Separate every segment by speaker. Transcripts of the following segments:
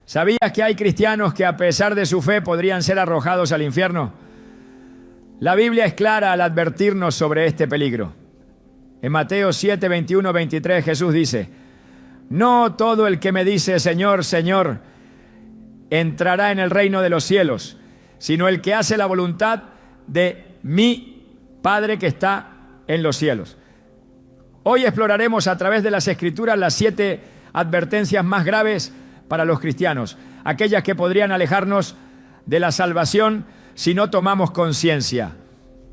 Speaker 1: ¿Sabías que hay cristianos que a pesar de su fe podrían ser arrojados al infierno? La Biblia es clara al advertirnos sobre este peligro. En Mateo 7, 21, 23 Jesús dice: no todo el que me dice Señor, Señor, entrará en el reino de los cielos, sino el que hace la voluntad de mi Padre que está en los cielos. Hoy exploraremos a través de las Escrituras las 7 advertencias más graves para los cristianos, aquellas que podrían alejarnos de la salvación si no tomamos conciencia.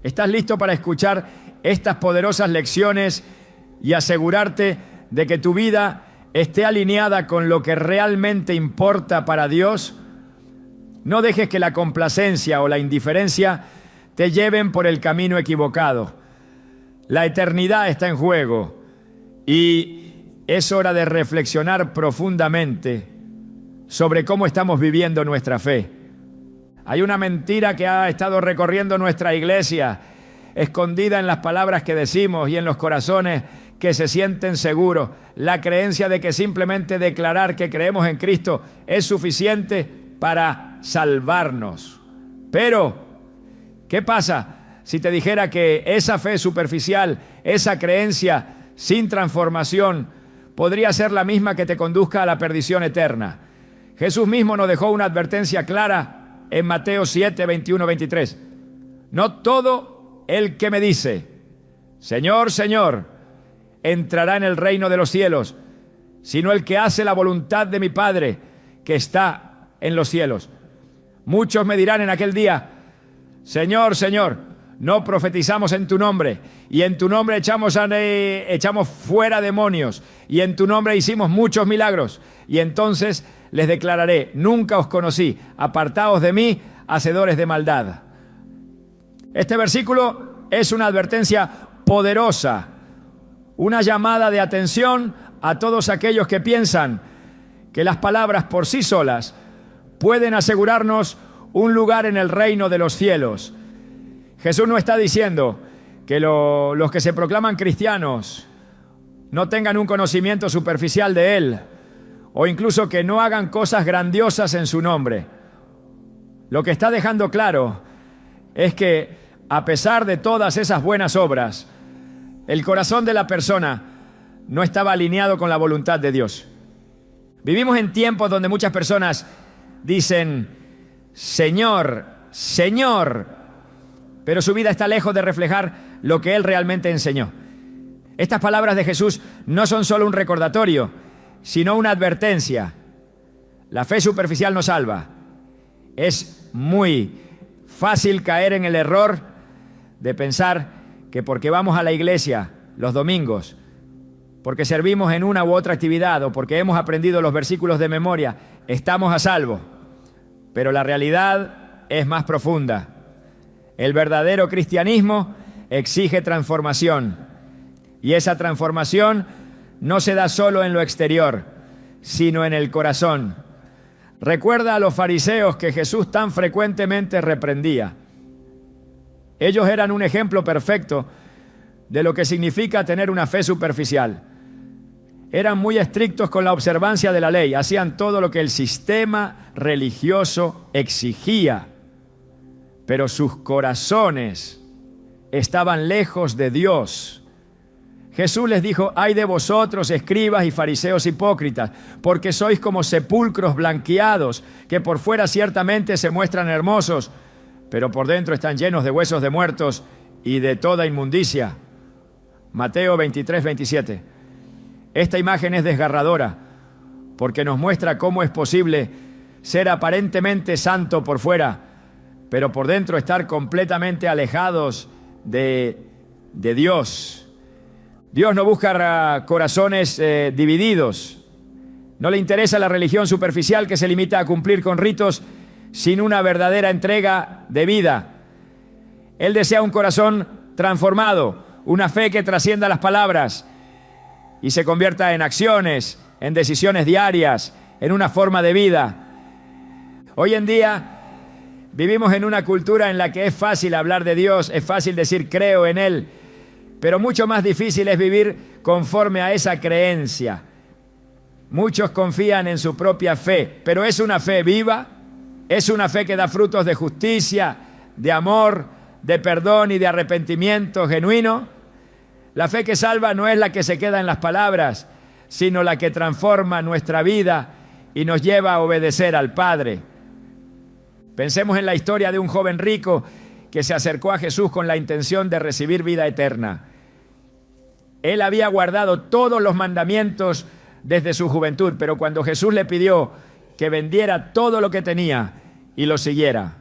Speaker 1: ¿Estás listo para escuchar estas poderosas lecciones y asegurarte de que tu vida esté alineada con lo que realmente importa para Dios? No dejes que la complacencia o la indiferencia te lleven por el camino equivocado. La eternidad está en juego y es hora de reflexionar profundamente sobre cómo estamos viviendo nuestra fe. Hay una mentira que ha estado recorriendo nuestra iglesia, escondida en las palabras que decimos y en los corazones que se sienten seguros. La creencia de que simplemente declarar que creemos en Cristo es suficiente para salvarnos. Pero, ¿qué pasa si te dijera que esa fe superficial, esa creencia sin transformación, podría ser la misma que te conduzca a la perdición eterna? Jesús mismo nos dejó una advertencia clara en Mateo 7, 21, 23. No todo el que me dice, Señor, Señor, entrará en el reino de los cielos, sino el que hace la voluntad de mi Padre que está en los cielos. Muchos me dirán en aquel día, Señor, Señor, no profetizamos en tu nombre, y en tu nombre echamos fuera demonios, y en tu nombre hicimos muchos milagros. Y entonces les declararé, nunca os conocí, apartaos de mí, hacedores de maldad. Este versículo es una advertencia poderosa, una llamada de atención a todos aquellos que piensan que las palabras por sí solas pueden asegurarnos un lugar en el reino de los cielos. Jesús no está diciendo que los que se proclaman cristianos no tengan un conocimiento superficial de Él, o incluso que no hagan cosas grandiosas en su nombre. Lo que está dejando claro es que, a pesar de todas esas buenas obras, el corazón de la persona no estaba alineado con la voluntad de Dios. Vivimos en tiempos donde muchas personas dicen, Señor, Señor, pero su vida está lejos de reflejar lo que Él realmente enseñó. Estas palabras de Jesús no son solo un recordatorio, sino una advertencia. La fe superficial no salva. Es muy fácil caer en el error de pensar que porque vamos a la iglesia los domingos, porque servimos en una u otra actividad o porque hemos aprendido los versículos de memoria, estamos a salvo. Pero la realidad es más profunda. El verdadero cristianismo exige transformación, y esa transformación no se da solo en lo exterior, sino en el corazón. Recuerda a los fariseos que Jesús tan frecuentemente reprendía. Ellos eran un ejemplo perfecto de lo que significa tener una fe superficial. Eran muy estrictos con la observancia de la ley, hacían todo lo que el sistema religioso exigía, pero sus corazones estaban lejos de Dios. Jesús les dijo, ay de vosotros, escribas y fariseos hipócritas, porque sois como sepulcros blanqueados, que por fuera ciertamente se muestran hermosos, pero por dentro están llenos de huesos de muertos y de toda inmundicia. Mateo 23, 27. Esta imagen es desgarradora, porque nos muestra cómo es posible ser aparentemente santo por fuera, pero por dentro estar completamente alejados de Dios. Dios no busca corazones divididos. No le interesa la religión superficial que se limita a cumplir con ritos sin una verdadera entrega de vida. Él desea un corazón transformado, una fe que trascienda las palabras y se convierta en acciones, en decisiones diarias, en una forma de vida. Hoy en día vivimos en una cultura en la que es fácil hablar de Dios, es fácil decir creo en Él, pero mucho más difícil es vivir conforme a esa creencia. Muchos confían en su propia fe, pero ¿es una fe viva? ¿Es una fe que da frutos de justicia, de amor, de perdón y de arrepentimiento genuino? La fe que salva no es la que se queda en las palabras, sino la que transforma nuestra vida y nos lleva a obedecer al Padre. Pensemos en la historia de un joven rico que se acercó a Jesús con la intención de recibir vida eterna. Él había guardado todos los mandamientos desde su juventud, pero cuando Jesús le pidió que vendiera todo lo que tenía y lo siguiera,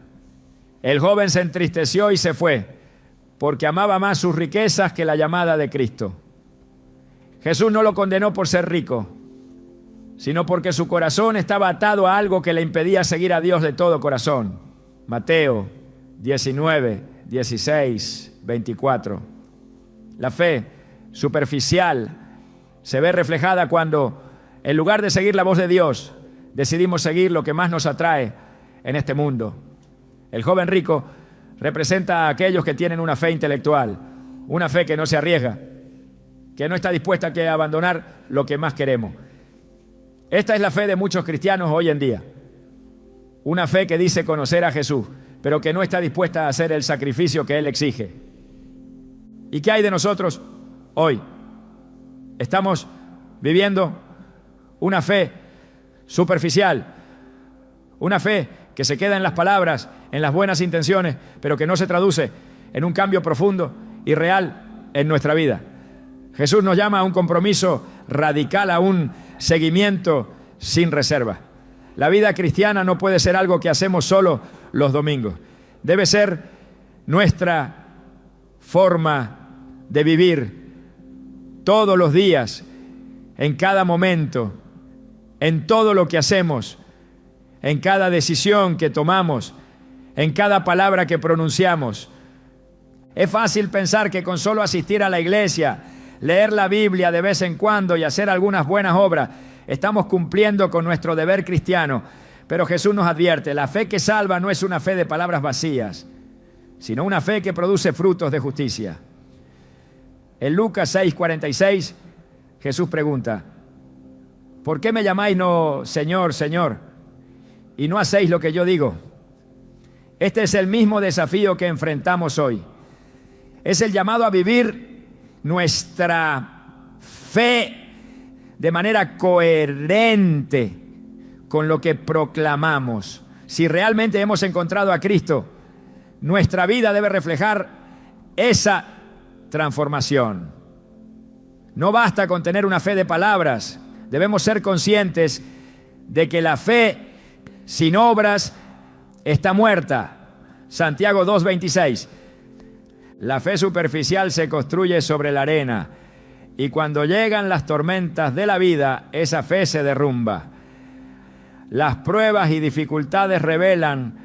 Speaker 1: el joven se entristeció y se fue, porque amaba más sus riquezas que la llamada de Cristo. Jesús no lo condenó por ser rico, sino porque su corazón estaba atado a algo que le impedía seguir a Dios de todo corazón. Mateo 19, 16, 24. La fe superficial se ve reflejada cuando, en lugar de seguir la voz de Dios, decidimos seguir lo que más nos atrae en este mundo. El joven rico representa a aquellos que tienen una fe intelectual, una fe que no se arriesga, que no está dispuesta a abandonar lo que más queremos. Esta es la fe de muchos cristianos hoy en día. Una fe que dice conocer a Jesús, pero que no está dispuesta a hacer el sacrificio que Él exige. ¿Y qué hay de nosotros hoy? Estamos viviendo una fe superficial, una fe que se queda en las palabras, en las buenas intenciones, pero que no se traduce en un cambio profundo y real en nuestra vida. Jesús nos llama a un compromiso radical, a un seguimiento sin reserva. La vida cristiana no puede ser algo que hacemos solo los domingos. Debe ser nuestra forma de vivir todos los días, en cada momento, en todo lo que hacemos, en cada decisión que tomamos, en cada palabra que pronunciamos. Es fácil pensar que con solo asistir a la iglesia, leer la Biblia de vez en cuando y hacer algunas buenas obras, estamos cumpliendo con nuestro deber cristiano. Pero Jesús nos advierte, la fe que salva no es una fe de palabras vacías, sino una fe que produce frutos de justicia. En Lucas 6:46, Jesús pregunta, ¿por qué me llamáis no Señor, Señor, y no hacéis lo que yo digo? Este es el mismo desafío que enfrentamos hoy. Es el llamado a vivir nuestra fe de manera coherente con lo que proclamamos. Si realmente hemos encontrado a Cristo, nuestra vida debe reflejar esa transformación. No basta con tener una fe de palabras. Debemos ser conscientes de que la fe sin obras está muerta. Santiago 2:26. La fe superficial se construye sobre la arena y cuando llegan las tormentas de la vida, esa fe se derrumba. Las pruebas y dificultades revelan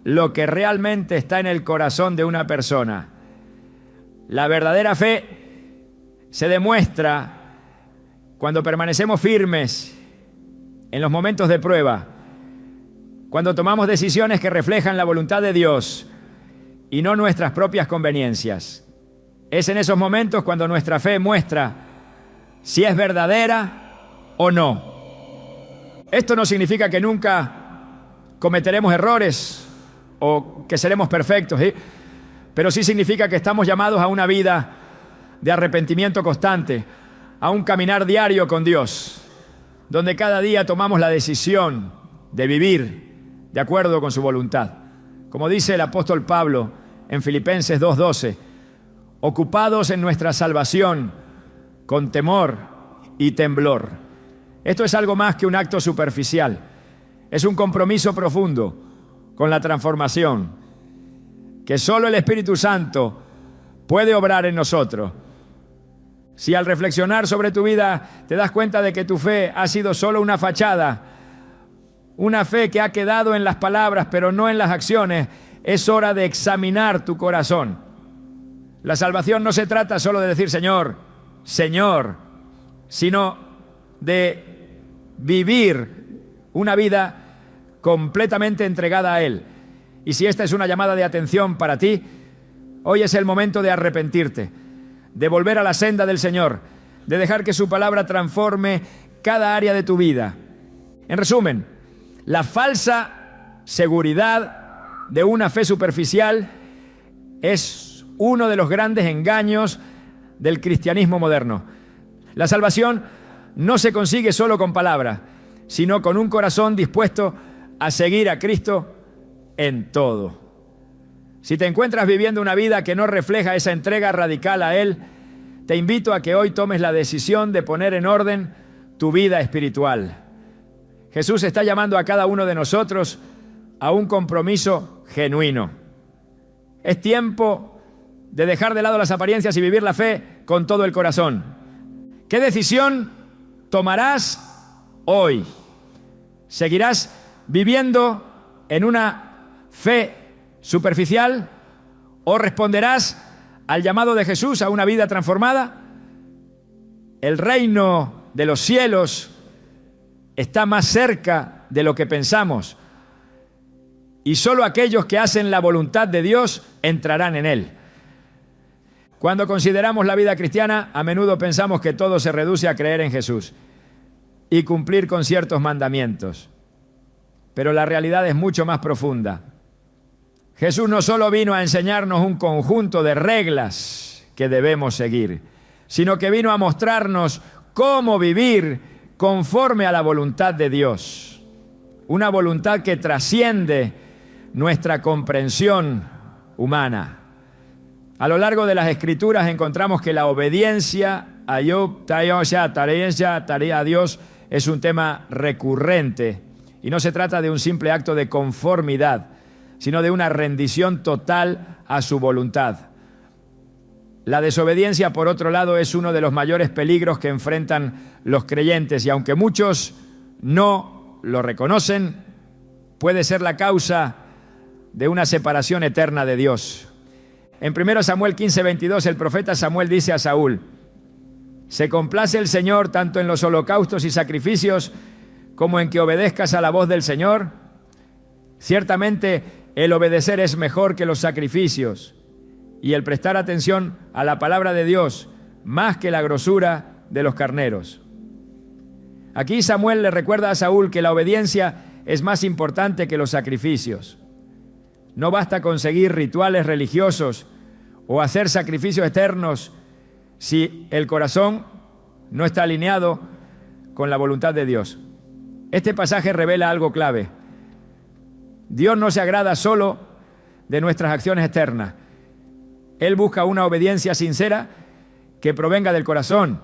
Speaker 1: lo que realmente está en el corazón de una persona. La verdadera fe se demuestra cuando permanecemos firmes en los momentos de prueba, cuando tomamos decisiones que reflejan la voluntad de Dios y no nuestras propias conveniencias. Es en esos momentos cuando nuestra fe muestra si es verdadera o no. Esto no significa que nunca cometeremos errores o que seremos perfectos, ¿sí? Pero sí significa que estamos llamados a una vida de arrepentimiento constante, a un caminar diario con Dios, donde cada día tomamos la decisión de vivir de acuerdo con su voluntad. Como dice el apóstol Pablo en Filipenses 2:12, ocupados en nuestra salvación con temor y temblor. Esto es algo más que un acto superficial. Es un compromiso profundo con la transformación que solo el Espíritu Santo puede obrar en nosotros. Si al reflexionar sobre tu vida te das cuenta de que tu fe ha sido solo una fachada, una fe que ha quedado en las palabras pero no en las acciones, es hora de examinar tu corazón. La salvación no se trata solo de decir Señor, Señor, sino de vivir una vida completamente entregada a Él. Y si esta es una llamada de atención para ti, hoy es el momento de arrepentirte, de volver a la senda del Señor, de dejar que su palabra transforme cada área de tu vida. En resumen, la falsa seguridad de una fe superficial es uno de los grandes engaños del cristianismo moderno. La salvación no se consigue solo con palabras, sino con un corazón dispuesto a seguir a Cristo en todo. Si te encuentras viviendo una vida que no refleja esa entrega radical a Él, te invito a que hoy tomes la decisión de poner en orden tu vida espiritual. Jesús está llamando a cada uno de nosotros a un compromiso genuino. Es tiempo de dejar de lado las apariencias y vivir la fe con todo el corazón. ¿Qué decisión tomarás hoy? ¿Seguirás viviendo en una fe superficial o responderás al llamado de Jesús a una vida transformada? El reino de los cielos está más cerca de lo que pensamos y solo aquellos que hacen la voluntad de Dios entrarán en él. Cuando consideramos la vida cristiana, a menudo pensamos que todo se reduce a creer en Jesús y cumplir con ciertos mandamientos. Pero la realidad es mucho más profunda. Jesús no solo vino a enseñarnos un conjunto de reglas que debemos seguir, sino que vino a mostrarnos cómo vivir conforme a la voluntad de Dios. Una voluntad que trasciende nuestra comprensión humana. A lo largo de las Escrituras encontramos que la obediencia a Dios es un tema recurrente y no se trata de un simple acto de conformidad, sino de una rendición total a su voluntad. La desobediencia, por otro lado, es uno de los mayores peligros que enfrentan los creyentes y aunque muchos no lo reconocen, puede ser la causa de una separación eterna de Dios. En 1 Samuel 15:22, el profeta Samuel dice a Saúl: «Se complace el Señor tanto en los holocaustos y sacrificios como en que obedezcas a la voz del Señor. Ciertamente el obedecer es mejor que los sacrificios y el prestar atención a la palabra de Dios más que la grosura de los carneros». Aquí Samuel le recuerda a Saúl que la obediencia es más importante que los sacrificios. No basta con seguir rituales religiosos o hacer sacrificios eternos si el corazón no está alineado con la voluntad de Dios. Este pasaje revela algo clave. Dios no se agrada solo de nuestras acciones externas. Él busca una obediencia sincera que provenga del corazón,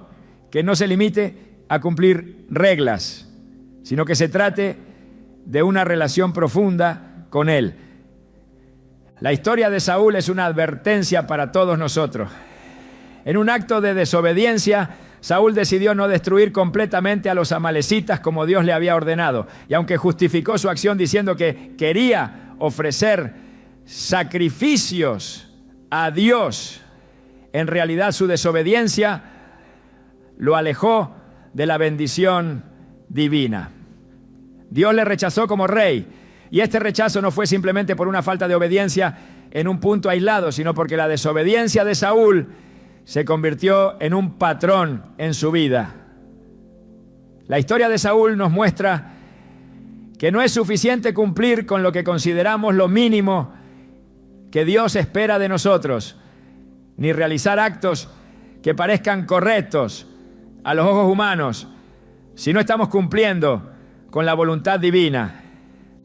Speaker 1: que no se limite a cumplir reglas, sino que se trate de una relación profunda con Él. La historia de Saúl es una advertencia para todos nosotros. En un acto de desobediencia, Saúl decidió no destruir completamente a los amalecitas como Dios le había ordenado. Y aunque justificó su acción diciendo que quería ofrecer sacrificios a Dios, en realidad su desobediencia lo alejó de la bendición divina. Dios le rechazó como rey. Y este rechazo no fue simplemente por una falta de obediencia en un punto aislado, sino porque la desobediencia de Saúl se convirtió en un patrón en su vida. La historia de Saúl nos muestra que no es suficiente cumplir con lo que consideramos lo mínimo que Dios espera de nosotros, ni realizar actos que parezcan correctos a los ojos humanos, si no estamos cumpliendo con la voluntad divina.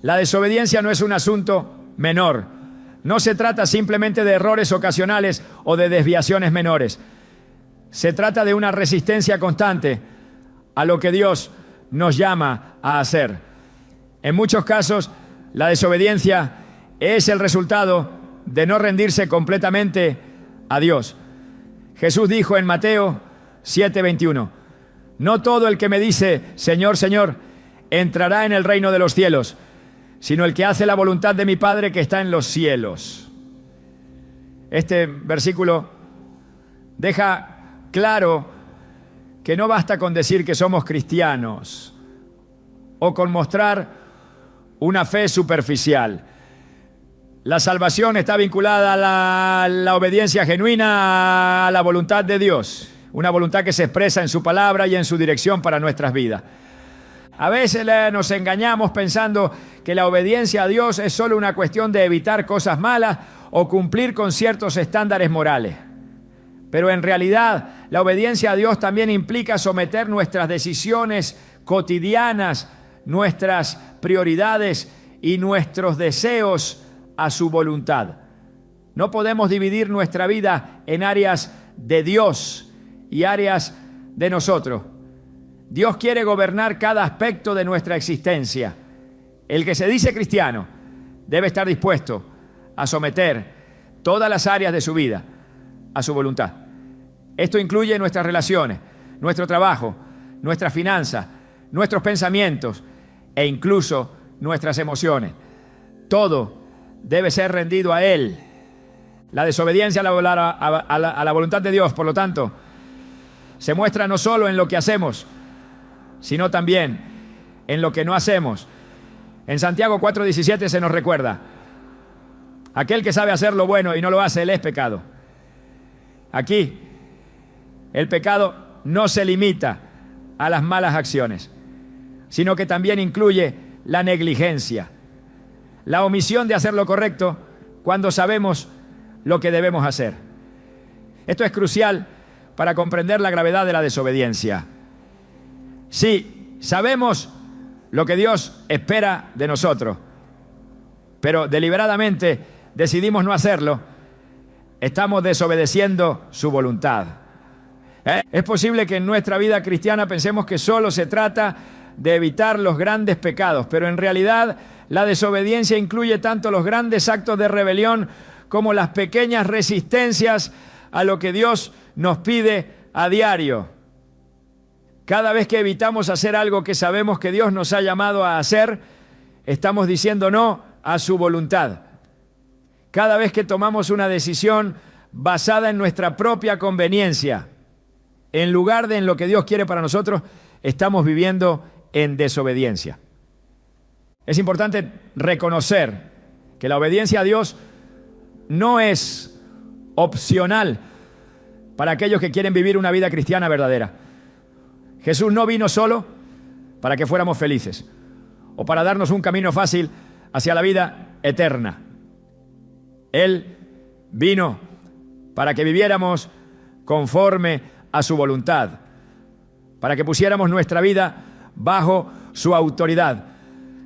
Speaker 1: La desobediencia no es un asunto menor. No se trata simplemente de errores ocasionales o de desviaciones menores. Se trata de una resistencia constante a lo que Dios nos llama a hacer. En muchos casos, la desobediencia es el resultado de no rendirse completamente a Dios. Jesús dijo en Mateo 7:21, «No todo el que me dice, Señor, Señor, entrará en el reino de los cielos, sino el que hace la voluntad de mi Padre que está en los cielos». Este versículo deja claro que no basta con decir que somos cristianos o con mostrar una fe superficial. La salvación está vinculada a la obediencia genuina a la voluntad de Dios. una voluntad que se expresa en su palabra y en su dirección para nuestras vidas. A veces nos engañamos pensando que la obediencia a Dios es solo una cuestión de evitar cosas malas o cumplir con ciertos estándares morales. Pero en realidad, la obediencia a Dios también implica someter nuestras decisiones cotidianas, nuestras prioridades y nuestros deseos a su voluntad. No podemos dividir nuestra vida en áreas de Dios y áreas de nosotros. Dios quiere gobernar cada aspecto de nuestra existencia. El que se dice cristiano debe estar dispuesto a someter todas las áreas de su vida a su voluntad. Esto incluye nuestras relaciones, nuestro trabajo, nuestras finanzas, nuestros pensamientos e incluso nuestras emociones. Todo debe ser rendido a Él. La desobediencia a la voluntad de Dios, por lo tanto, se muestra no solo en lo que hacemos, sino también en lo que no hacemos. En Santiago 4:17 se nos recuerda: aquel que sabe hacer lo bueno y no lo hace, él es pecado. Aquí, el pecado no se limita a las malas acciones, sino que también incluye la negligencia, la omisión de hacer lo correcto cuando sabemos lo que debemos hacer. Esto es crucial para comprender la gravedad de la desobediencia. Sí, sabemos lo que Dios espera de nosotros, pero deliberadamente decidimos no hacerlo, estamos desobedeciendo su voluntad. Es posible que en nuestra vida cristiana pensemos que solo se trata de evitar los grandes pecados, pero en realidad la desobediencia incluye tanto los grandes actos de rebelión como las pequeñas resistencias a lo que Dios nos pide a diario. Cada vez que evitamos hacer algo que sabemos que Dios nos ha llamado a hacer, estamos diciendo no a su voluntad. Cada vez que tomamos una decisión basada en nuestra propia conveniencia, en lugar de en lo que Dios quiere para nosotros, estamos viviendo en desobediencia. Es importante reconocer que la obediencia a Dios no es opcional para aquellos que quieren vivir una vida cristiana verdadera. Jesús no vino solo para que fuéramos felices o para darnos un camino fácil hacia la vida eterna. Él vino para que viviéramos conforme a su voluntad, para que pusiéramos nuestra vida bajo su autoridad.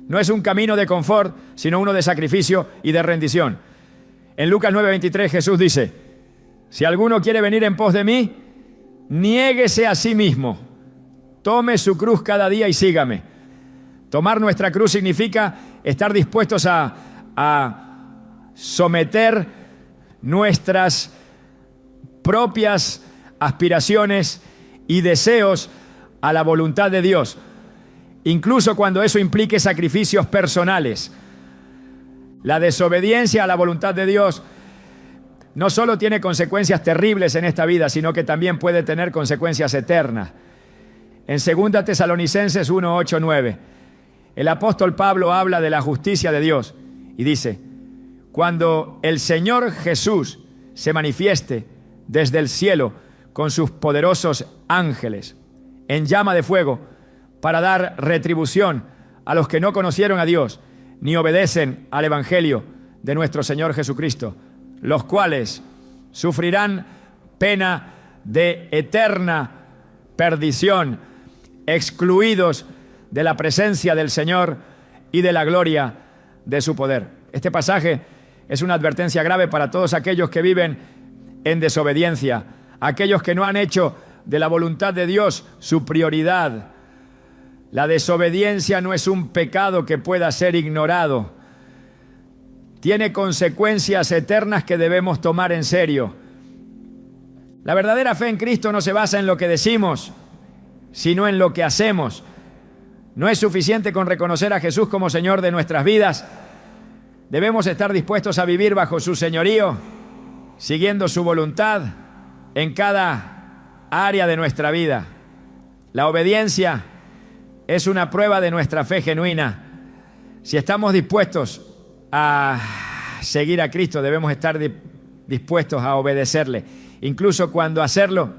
Speaker 1: No es un camino de confort, sino uno de sacrificio y de rendición. En Lucas 9:23 Jesús dice: si alguno quiere venir en pos de mí, niéguese a sí mismo, tome su cruz cada día y sígame. Tomar nuestra cruz significa estar dispuestos a someter nuestras propias aspiraciones y deseos a la voluntad de Dios, incluso cuando eso implique sacrificios personales. La desobediencia a la voluntad de Dios no solo tiene consecuencias terribles en esta vida, sino que también puede tener consecuencias eternas. En 2 Tesalonicenses 1:8-9, el apóstol Pablo habla de la justicia de Dios y dice: cuando el Señor Jesús se manifieste desde el cielo con sus poderosos ángeles en llama de fuego para dar retribución a los que no conocieron a Dios ni obedecen al Evangelio de nuestro Señor Jesucristo, los cuales sufrirán pena de eterna perdición, excluidos de la presencia del Señor y de la gloria de su poder. Este pasaje es una advertencia grave para todos aquellos que viven en desobediencia, aquellos que no han hecho de la voluntad de Dios su prioridad. La desobediencia no es un pecado que pueda ser ignorado. Tiene consecuencias eternas que debemos tomar en serio. La verdadera fe en Cristo no se basa en lo que decimos, sino en lo que hacemos. No es suficiente con reconocer a Jesús como Señor de nuestras vidas. Debemos estar dispuestos a vivir bajo su señorío, siguiendo su voluntad en cada área de nuestra vida. La obediencia es una prueba de nuestra fe genuina. Si estamos dispuestos a seguir a Cristo, debemos estar dispuestos a obedecerle, incluso cuando hacerlo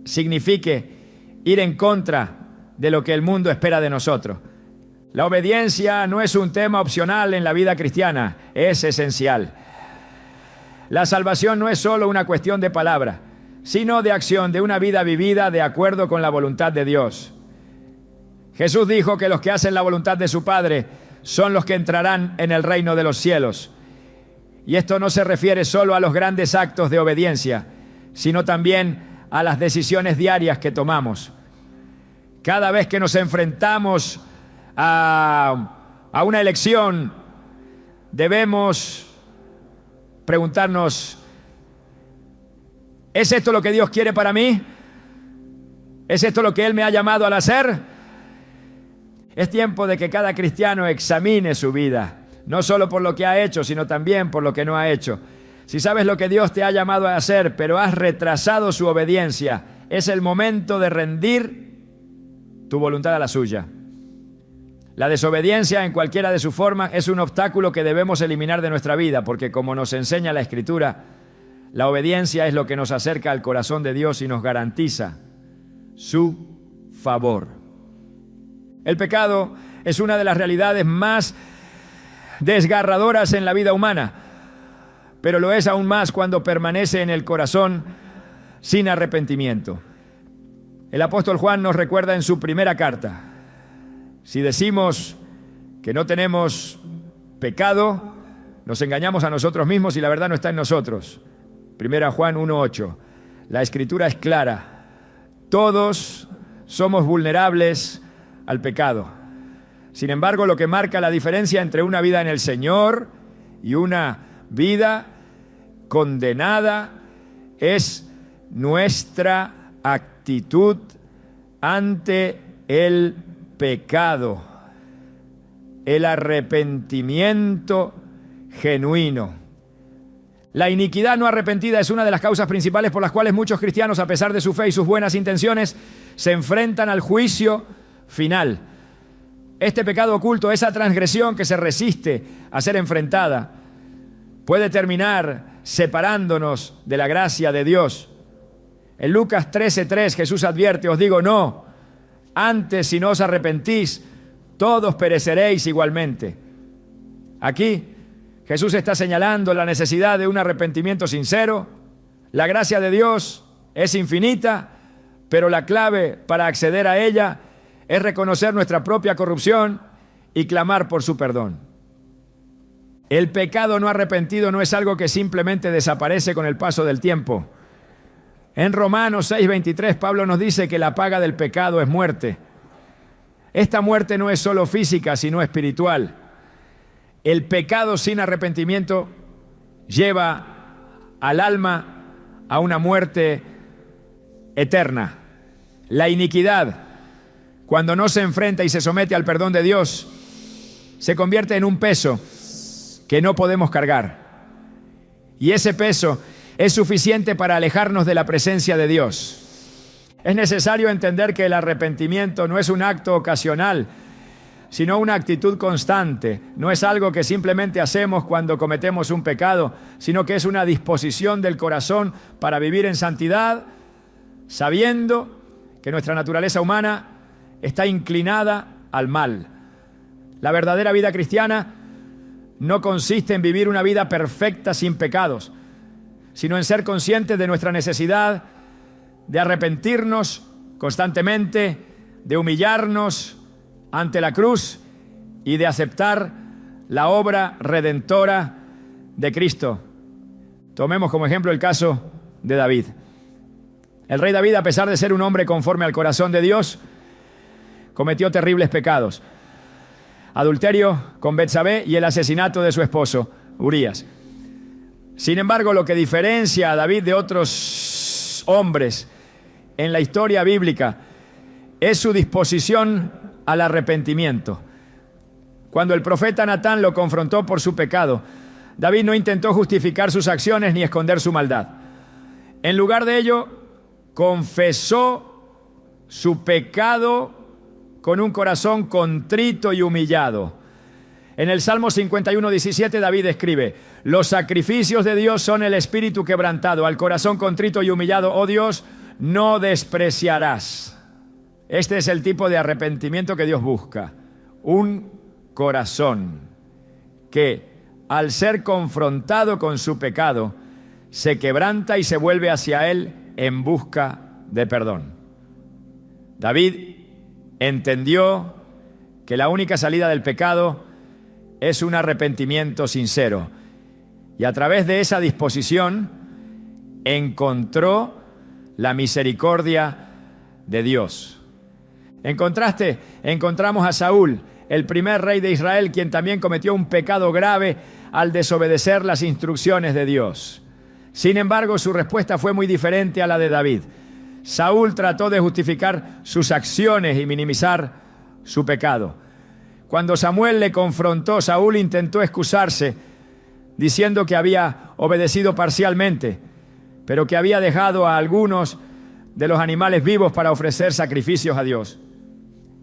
Speaker 1: signifique ir en contra de lo que el mundo espera de nosotros. La obediencia no es un tema opcional en la vida cristiana, es esencial. La salvación no es solo una cuestión de palabra, sino de acción, de una vida vivida de acuerdo con la voluntad de Dios. Jesús dijo que los que hacen la voluntad de su Padre son los que entrarán en el reino de los cielos. Y esto no se refiere solo a los grandes actos de obediencia, sino también a las decisiones diarias que tomamos. Cada vez que nos enfrentamos a una elección, debemos preguntarnos: ¿es esto lo que Dios quiere para mí? ¿Es esto lo que Él me ha llamado al hacer? Es tiempo de que cada cristiano examine su vida, no solo por lo que ha hecho, sino también por lo que no ha hecho. Si sabes lo que Dios te ha llamado a hacer, pero has retrasado su obediencia, es el momento de rendir tu voluntad a la suya. La desobediencia, en cualquiera de sus formas, es un obstáculo que debemos eliminar de nuestra vida, porque como nos enseña la Escritura, la obediencia es lo que nos acerca al corazón de Dios y nos garantiza su favor. El pecado es una de las realidades más desgarradoras en la vida humana, pero lo es aún más cuando permanece en el corazón sin arrepentimiento. El apóstol Juan nos recuerda en su primera carta: si decimos que no tenemos pecado, nos engañamos a nosotros mismos y la verdad no está en nosotros. Primera Juan 1:8. La Escritura es clara. Todos somos vulnerables al pecado. Sin embargo, lo que marca la diferencia entre una vida en el Señor y una vida condenada es nuestra actitud ante el pecado, el arrepentimiento genuino. La iniquidad no arrepentida es una de las causas principales por las cuales muchos cristianos, a pesar de su fe y sus buenas intenciones, se enfrentan al juicio final. Este pecado oculto, esa transgresión que se resiste a ser enfrentada, puede terminar separándonos de la gracia de Dios. En Lucas 13:3 Jesús advierte: os digo no, antes si no os arrepentís, todos pereceréis igualmente. Aquí Jesús está señalando la necesidad de un arrepentimiento sincero. La gracia de Dios es infinita, pero la clave para acceder a ella es reconocer nuestra propia corrupción y clamar por su perdón. El pecado no arrepentido no es algo que simplemente desaparece con el paso del tiempo. En Romanos 6:23 Pablo nos dice que la paga del pecado es muerte. Esta muerte no es solo física, sino espiritual. El pecado sin arrepentimiento lleva al alma a una muerte eterna. La iniquidad, cuando no se enfrenta y se somete al perdón de Dios, se convierte en un peso que no podemos cargar. Y ese peso es suficiente para alejarnos de la presencia de Dios. Es necesario entender que el arrepentimiento no es un acto ocasional, sino una actitud constante. No es algo que simplemente hacemos cuando cometemos un pecado, sino que es una disposición del corazón para vivir en santidad, sabiendo que nuestra naturaleza humana está inclinada al mal. La verdadera vida cristiana no consiste en vivir una vida perfecta sin pecados, sino en ser conscientes de nuestra necesidad de arrepentirnos constantemente, de humillarnos ante la cruz y de aceptar la obra redentora de Cristo. Tomemos como ejemplo el caso de David. El rey David, a pesar de ser un hombre conforme al corazón de Dios, cometió terribles pecados: adulterio con Betsabé y el asesinato de su esposo, Urías. Sin embargo, lo que diferencia a David de otros hombres en la historia bíblica es su disposición al arrepentimiento. Cuando el profeta Natán lo confrontó por su pecado, David no intentó justificar sus acciones ni esconder su maldad. En lugar de ello, confesó su pecado con un corazón contrito y humillado. En el Salmo 51:17 David escribe: los sacrificios de Dios son el espíritu quebrantado, al corazón contrito y humillado, oh Dios, no despreciarás. Este es el tipo de arrepentimiento que Dios busca. Un corazón que, al ser confrontado con su pecado, se quebranta y se vuelve hacia Él en busca de perdón. David entendió que la única salida del pecado es un arrepentimiento sincero. Y a través de esa disposición encontró la misericordia de Dios. En contraste, encontramos a Saúl, el primer rey de Israel, quien también cometió un pecado grave al desobedecer las instrucciones de Dios. Sin embargo, su respuesta fue muy diferente a la de David. Saúl trató de justificar sus acciones y minimizar su pecado. Cuando Samuel le confrontó, Saúl intentó excusarse, diciendo que había obedecido parcialmente, pero que había dejado a algunos de los animales vivos para ofrecer sacrificios a Dios.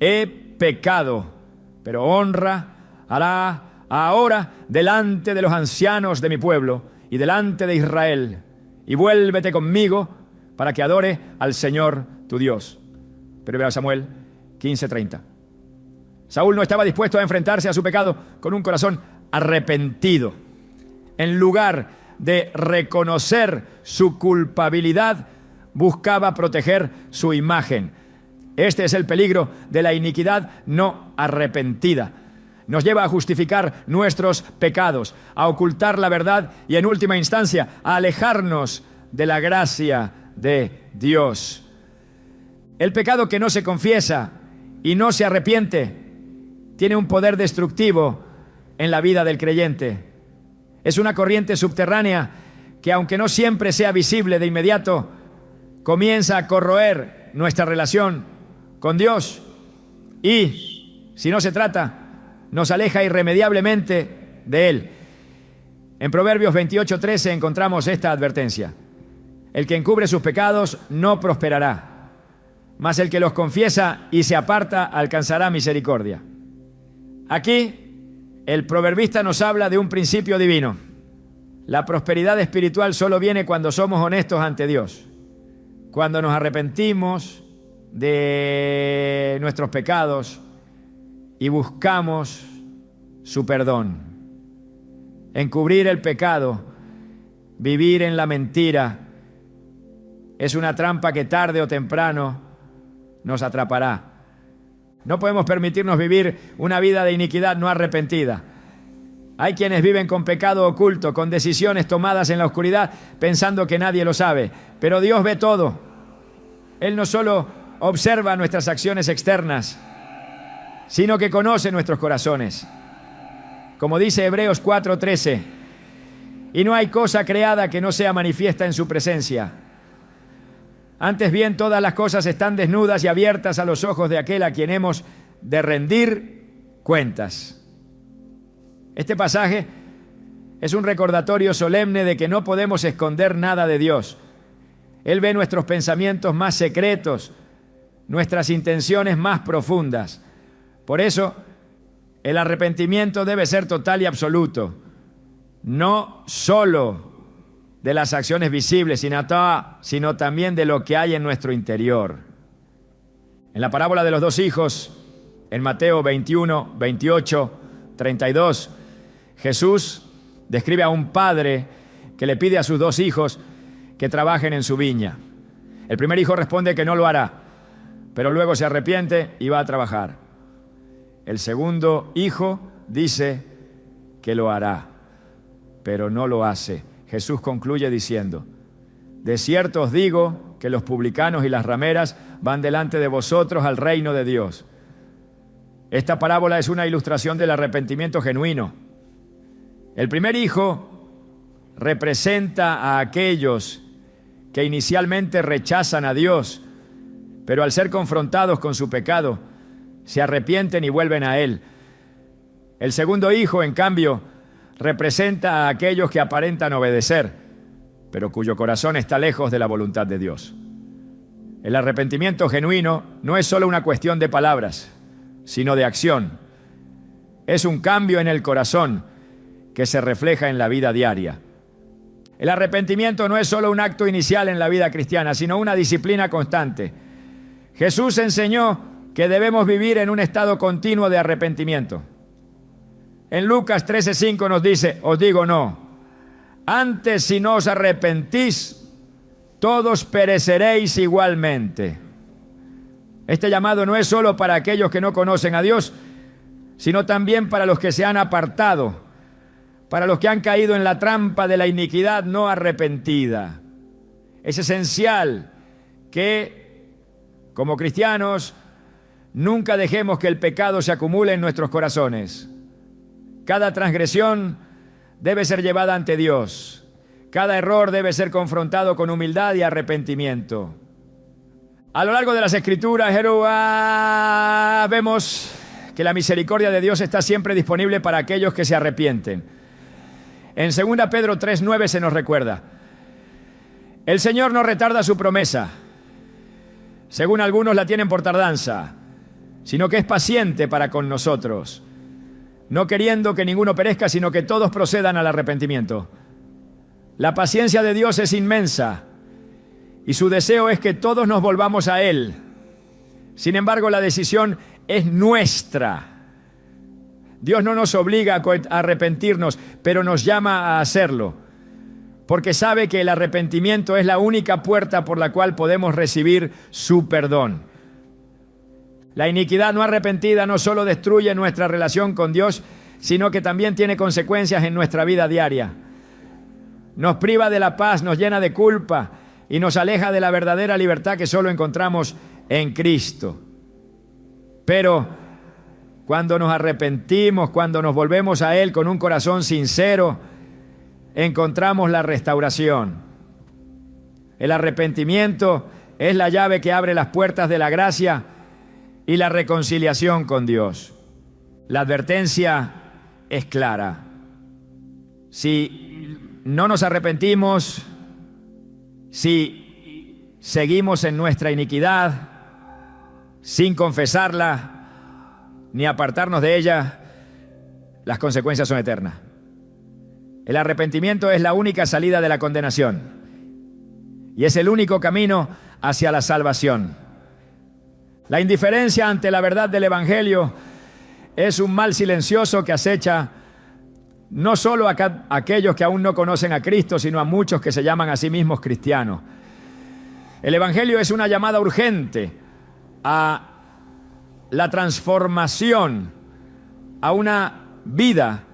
Speaker 1: He pecado, pero honra hará ahora delante de los ancianos de mi pueblo y delante de Israel, y vuélvete conmigo para que adore al Señor tu Dios. 1 Samuel 15:30. Saúl no estaba dispuesto a enfrentarse a su pecado con un corazón arrepentido. En lugar de reconocer su culpabilidad, buscaba proteger su imagen. Este es el peligro de la iniquidad no arrepentida. Nos lleva a justificar nuestros pecados, a ocultar la verdad y, en última instancia, a alejarnos de la gracia de Dios. El pecado que no se confiesa y no se arrepiente tiene un poder destructivo en la vida del creyente. Es una corriente subterránea que, aunque no siempre sea visible de inmediato, comienza a corroer nuestra relación con Dios y, si no se trata, nos aleja irremediablemente de Él. En Proverbios 28:13 encontramos esta advertencia: el que encubre sus pecados no prosperará, mas el que los confiesa y se aparta alcanzará misericordia. Aquí, el proverbista nos habla de un principio divino. La prosperidad espiritual solo viene cuando somos honestos ante Dios, cuando nos arrepentimos de nuestros pecados y buscamos su perdón. Encubrir el pecado, vivir en la mentira, es una trampa que tarde o temprano nos atrapará. No podemos permitirnos vivir una vida de iniquidad no arrepentida. Hay quienes viven con pecado oculto, con decisiones tomadas en la oscuridad, pensando que nadie lo sabe. Pero Dios ve todo. Él no solo observa nuestras acciones externas, sino que conoce nuestros corazones. Como dice Hebreos 4:13, y no hay cosa creada que no sea manifiesta en su presencia. Antes bien, todas las cosas están desnudas y abiertas a los ojos de aquel a quien hemos de rendir cuentas. Este pasaje es un recordatorio solemne de que no podemos esconder nada de Dios. Él ve nuestros pensamientos más secretos, nuestras intenciones más profundas. Por eso, el arrepentimiento debe ser total y absoluto, no solo de las acciones visibles, sino también de lo que hay en nuestro interior. En la parábola de los dos hijos, en Mateo 21, 28, 32, Jesús describe a un padre que le pide a sus dos hijos que trabajen en su viña. El primer hijo responde que no lo hará, pero luego se arrepiente y va a trabajar. El segundo hijo dice que lo hará, pero no lo hace. Jesús concluye diciendo: de cierto os digo que los publicanos y las rameras van delante de vosotros al reino de Dios. Esta parábola es una ilustración del arrepentimiento genuino. El primer hijo representa a aquellos que inicialmente rechazan a Dios, pero al ser confrontados con su pecado, se arrepienten y vuelven a Él. El segundo hijo, en cambio, representa a aquellos que aparentan obedecer, pero cuyo corazón está lejos de la voluntad de Dios. El arrepentimiento genuino no es solo una cuestión de palabras, sino de acción. Es un cambio en el corazón que se refleja en la vida diaria. El arrepentimiento no es solo un acto inicial en la vida cristiana, sino una disciplina constante. Jesús enseñó que debemos vivir en un estado continuo de arrepentimiento. En Lucas 13:5 nos dice, os digo no, antes si no os arrepentís, todos pereceréis igualmente. Este llamado no es solo para aquellos que no conocen a Dios, sino también para los que se han apartado, para los que han caído en la trampa de la iniquidad no arrepentida. Es esencial que, como cristianos, nunca dejemos que el pecado se acumule en nuestros corazones. Cada transgresión debe ser llevada ante Dios. Cada error debe ser confrontado con humildad y arrepentimiento. A lo largo de las Escrituras, vemos que la misericordia de Dios está siempre disponible para aquellos que se arrepienten. En 2 Pedro 3:9 se nos recuerda: el Señor no retarda su promesa, según algunos la tienen por tardanza, sino que es paciente para con nosotros, no queriendo que ninguno perezca, sino que todos procedan al arrepentimiento. La paciencia de Dios es inmensa y su deseo es que todos nos volvamos a Él. Sin embargo, la decisión es nuestra. Dios no nos obliga a arrepentirnos, pero nos llama a hacerlo, porque sabe que el arrepentimiento es la única puerta por la cual podemos recibir su perdón. La iniquidad no arrepentida no solo destruye nuestra relación con Dios, sino que también tiene consecuencias en nuestra vida diaria. Nos priva de la paz, nos llena de culpa y nos aleja de la verdadera libertad que solo encontramos en Cristo. Pero cuando nos arrepentimos, cuando nos volvemos a Él con un corazón sincero, encontramos la restauración. El arrepentimiento es la llave que abre las puertas de la gracia y la reconciliación con Dios. La advertencia es clara. Si no nos arrepentimos, si seguimos en nuestra iniquidad, sin confesarla, ni apartarnos de ella, las consecuencias son eternas. El arrepentimiento es la única salida de la condenación y es el único camino hacia la salvación. La indiferencia ante la verdad del Evangelio es un mal silencioso que acecha no solo a aquellos que aún no conocen a Cristo, sino a muchos que se llaman a sí mismos cristianos. El Evangelio es una llamada urgente a la transformación, a una vida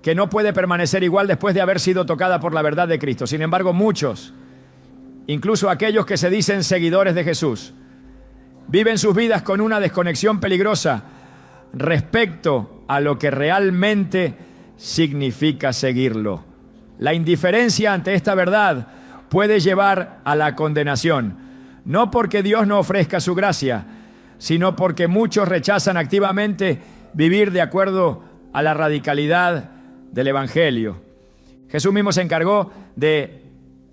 Speaker 1: que no puede permanecer igual después de haber sido tocada por la verdad de Cristo. Sin embargo, muchos, incluso aquellos que se dicen seguidores de Jesús, viven sus vidas con una desconexión peligrosa respecto a lo que realmente significa seguirlo. La indiferencia ante esta verdad puede llevar a la condenación, no porque Dios no ofrezca su gracia, sino porque muchos rechazan activamente vivir de acuerdo a la radicalidad del Evangelio. Jesús mismo se encargó de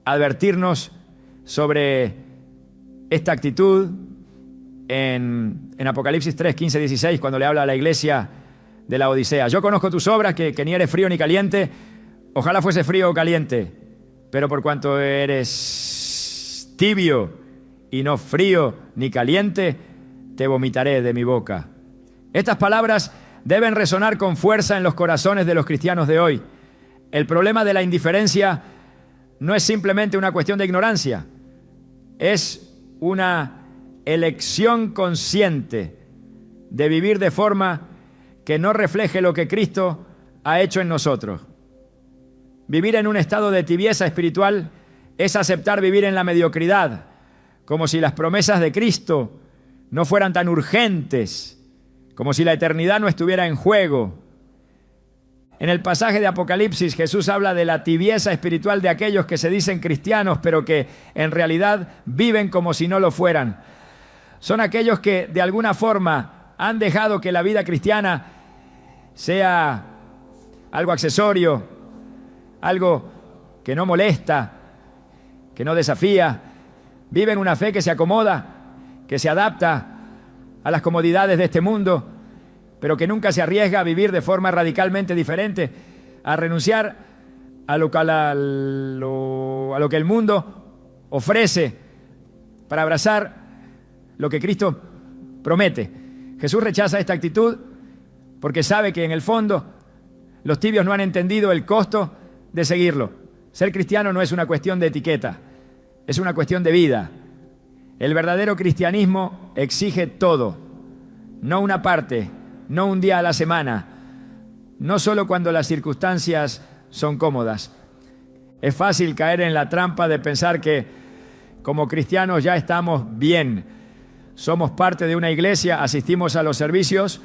Speaker 1: advertirnos sobre esta actitud en Apocalipsis 3, 15, 16, cuando le habla a la iglesia de la Odisea. Yo conozco tus obras, que ni eres frío ni caliente. Ojalá fuese frío o caliente, pero por cuanto eres tibio y no frío ni caliente, te vomitaré de mi boca. Estas palabras deben resonar con fuerza en los corazones de los cristianos de hoy. El problema de la indiferencia no es simplemente una cuestión de ignorancia, es una elección consciente de vivir de forma que no refleje lo que Cristo ha hecho en nosotros. Vivir en un estado de tibieza espiritual es aceptar vivir en la mediocridad, como si las promesas de Cristo no fueran tan urgentes, como si la eternidad no estuviera en juego. En el pasaje de Apocalipsis, Jesús habla de la tibieza espiritual de aquellos que se dicen cristianos, pero que en realidad viven como si no lo fueran. Son aquellos que de alguna forma han dejado que la vida cristiana sea algo accesorio, algo que no molesta, que no desafía. Viven una fe que se acomoda, que se adapta a las comodidades de este mundo, pero que nunca se arriesga a vivir de forma radicalmente diferente, a renunciar a lo que el mundo ofrece para abrazar lo que Cristo promete. Jesús rechaza esta actitud porque sabe que en el fondo los tibios no han entendido el costo de seguirlo. Ser cristiano no es una cuestión de etiqueta, es una cuestión de vida. El verdadero cristianismo exige todo, no una parte, no un día a la semana, no solo cuando las circunstancias son cómodas. Es fácil caer en la trampa de pensar que como cristianos ya estamos bien. Somos parte de una iglesia, asistimos a los servicios,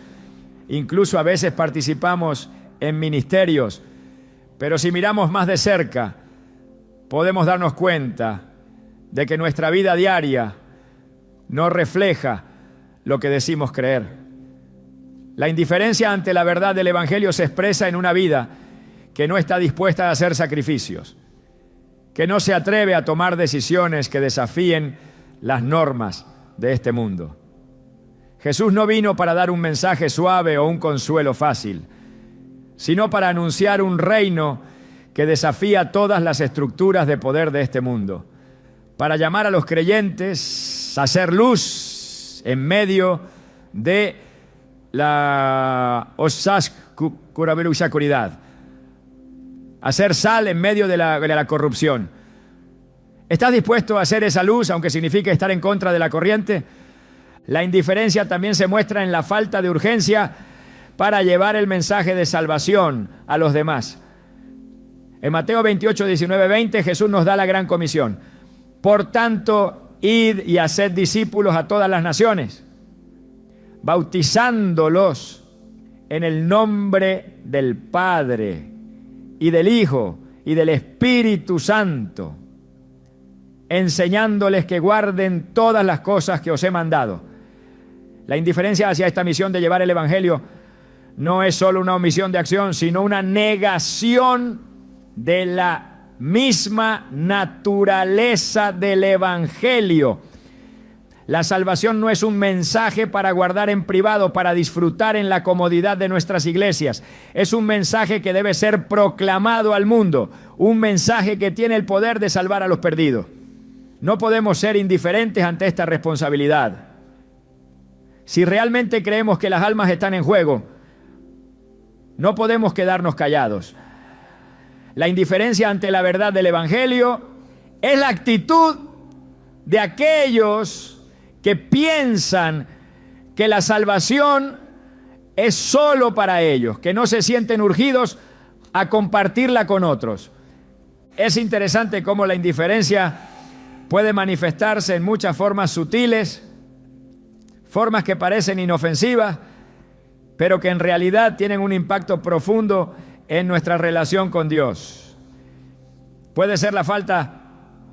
Speaker 1: incluso a veces participamos en ministerios. Pero si miramos más de cerca, podemos darnos cuenta de que nuestra vida diaria no refleja lo que decimos creer. La indiferencia ante la verdad del Evangelio se expresa en una vida que no está dispuesta a hacer sacrificios, que no se atreve a tomar decisiones que desafíen las normas de este mundo. Jesús no vino para dar un mensaje suave o un consuelo fácil, sino para anunciar un reino que desafía todas las estructuras de poder de este mundo, para llamar a los creyentes a hacer luz en medio de la oscuridad, hacer sal en medio de la corrupción. ¿Estás dispuesto a hacer esa luz, aunque signifique estar en contra de la corriente? La indiferencia también se muestra en la falta de urgencia para llevar el mensaje de salvación a los demás. En Mateo 28, 19, 20, Jesús nos da la gran comisión. Por tanto, id y haced discípulos a todas las naciones, bautizándolos en el nombre del Padre y del Hijo y del Espíritu Santo, enseñándoles que guarden todas las cosas que os he mandado. La indiferencia hacia esta misión de llevar el Evangelio no es solo una omisión de acción, sino una negación de la misma naturaleza del Evangelio. La salvación no es un mensaje para guardar en privado, para disfrutar en la comodidad de nuestras iglesias. Es un mensaje que debe ser proclamado al mundo, un mensaje que tiene el poder de salvar a los perdidos. No podemos ser indiferentes ante esta responsabilidad. Si realmente creemos que las almas están en juego, no podemos quedarnos callados. La indiferencia ante la verdad del Evangelio es la actitud de aquellos que piensan que la salvación es solo para ellos, que no se sienten urgidos a compartirla con otros. Es interesante cómo la indiferencia puede manifestarse en muchas formas sutiles, formas que parecen inofensivas, pero que en realidad tienen un impacto profundo en nuestra relación con Dios. Puede ser la falta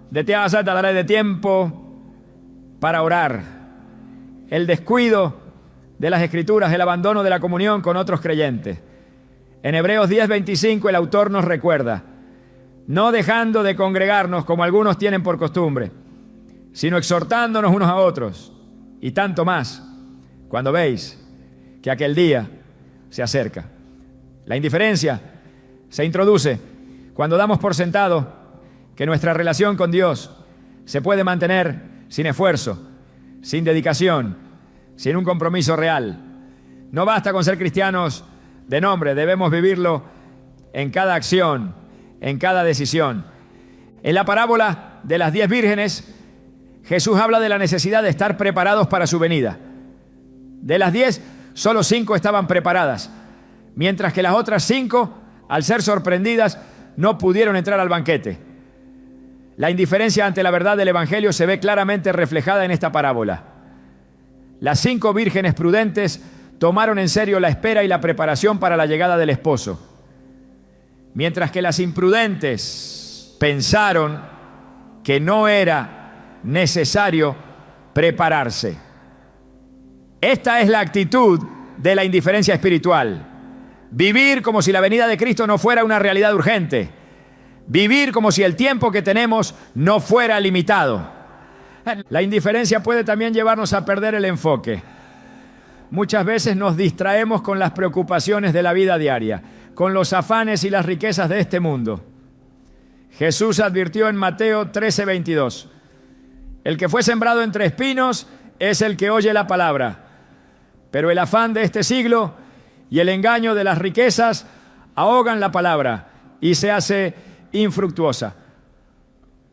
Speaker 1: de tiempo para orar, el descuido de las Escrituras, el abandono de la comunión con otros creyentes. En Hebreos 10:25 el autor nos recuerda: no dejando de congregarnos como algunos tienen por costumbre, sino exhortándonos unos a otros, y tanto más cuando veis que aquel día se acerca. La indiferencia se introduce cuando damos por sentado que nuestra relación con Dios se puede mantener sin esfuerzo, sin dedicación, sin un compromiso real. No basta con ser cristianos de nombre, debemos vivirlo en cada acción, en cada decisión. En la parábola de las 10 vírgenes, Jesús habla de la necesidad de estar preparados para su venida. De las 10, solo 5 estaban preparadas, mientras que las otras 5, al ser sorprendidas, no pudieron entrar al banquete. La indiferencia ante la verdad del Evangelio se ve claramente reflejada en esta parábola. Las 5 vírgenes prudentes tomaron en serio la espera y la preparación para la llegada del esposo, mientras que las imprudentes pensaron que no era necesario prepararse. Esta es la actitud de la indiferencia espiritual. Vivir como si la venida de Cristo no fuera una realidad urgente. Vivir como si el tiempo que tenemos no fuera limitado. La indiferencia puede también llevarnos a perder el enfoque. Muchas veces nos distraemos con las preocupaciones de la vida diaria, con los afanes y las riquezas de este mundo. Jesús advirtió en Mateo 13:22. El que fue sembrado entre espinos es el que oye la palabra, pero el afán de este siglo y el engaño de las riquezas ahogan la palabra y se hace infructuosa.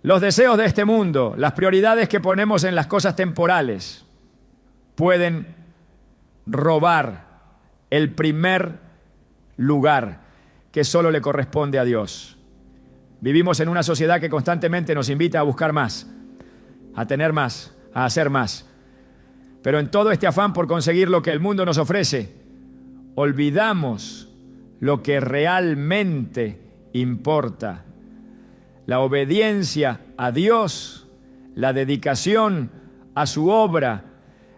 Speaker 1: Los deseos de este mundo, las prioridades que ponemos en las cosas temporales, pueden robar el primer lugar que solo le corresponde a Dios. Vivimos en una sociedad que constantemente nos invita a buscar más, a tener más, a hacer más. Pero en todo este afán por conseguir lo que el mundo nos ofrece, olvidamos lo que realmente importa. La obediencia a Dios, la dedicación a su obra,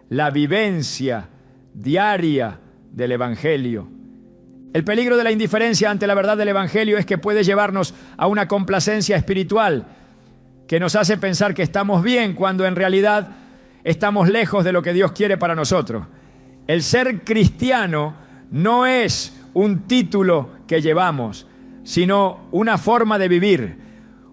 Speaker 1: la vivencia diaria del Evangelio. El peligro de la indiferencia ante la verdad del Evangelio es que puede llevarnos a una complacencia espiritual que nos hace pensar que estamos bien cuando en realidad estamos lejos de lo que Dios quiere para nosotros. El ser cristiano no es un título que llevamos, sino una forma de vivir,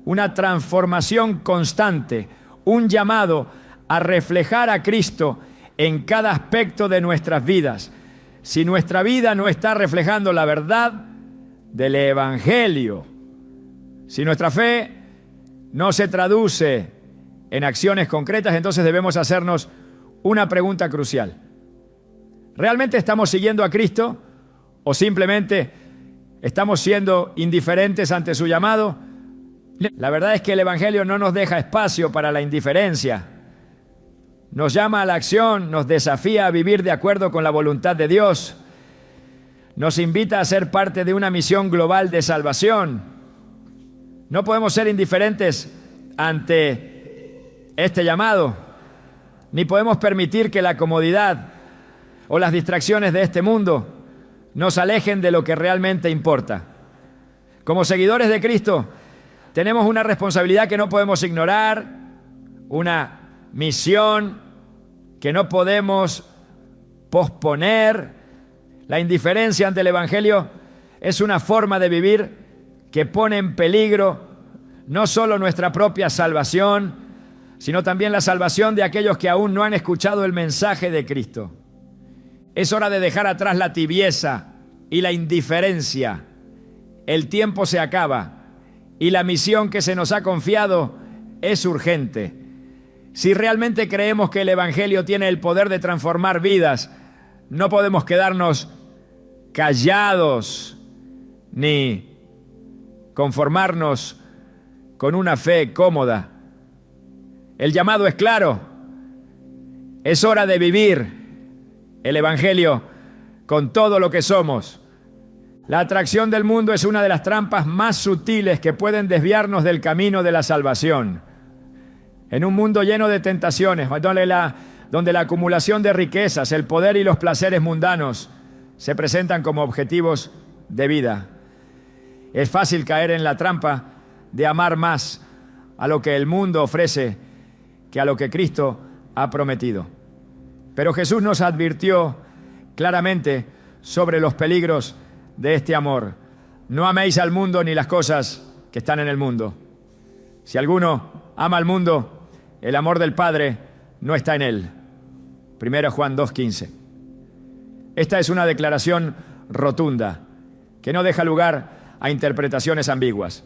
Speaker 1: una transformación constante, un llamado a reflejar a Cristo en cada aspecto de nuestras vidas. Si nuestra vida no está reflejando la verdad del Evangelio, si nuestra fe no se traduce en acciones concretas, entonces debemos hacernos una pregunta crucial. ¿Realmente estamos siguiendo a Cristo o simplemente estamos siendo indiferentes ante su llamado? La verdad es que el Evangelio no nos deja espacio para la indiferencia. Nos llama a la acción, nos desafía a vivir de acuerdo con la voluntad de Dios. Nos invita a ser parte de una misión global de salvación. No podemos ser indiferentes ante este llamado, ni podemos permitir que la comodidad o las distracciones de este mundo nos alejen de lo que realmente importa. Como seguidores de Cristo, tenemos una responsabilidad que no podemos ignorar, una misión que no podemos posponer. La indiferencia ante el Evangelio es una forma de vivir que pone en peligro no solo nuestra propia salvación, sino también la salvación de aquellos que aún no han escuchado el mensaje de Cristo. Es hora de dejar atrás la tibieza y la indiferencia. El tiempo se acaba y la misión que se nos ha confiado es urgente. Si realmente creemos que el Evangelio tiene el poder de transformar vidas, no podemos quedarnos callados ni conformarnos con una fe cómoda. El llamado es claro. Es hora de vivir el Evangelio con todo lo que somos. La atracción del mundo es una de las trampas más sutiles que pueden desviarnos del camino de la salvación. En un mundo lleno de tentaciones, donde la acumulación de riquezas, el poder y los placeres mundanos se presentan como objetivos de vida, es fácil caer en la trampa de amar más a lo que el mundo ofrece que a lo que Cristo ha prometido. Pero Jesús nos advirtió claramente sobre los peligros de este amor. No améis al mundo ni las cosas que están en el mundo. Si alguno ama al mundo, el amor del Padre no está en él. 1 Juan 2:15. Esta es una declaración rotunda que no deja lugar a interpretaciones ambiguas.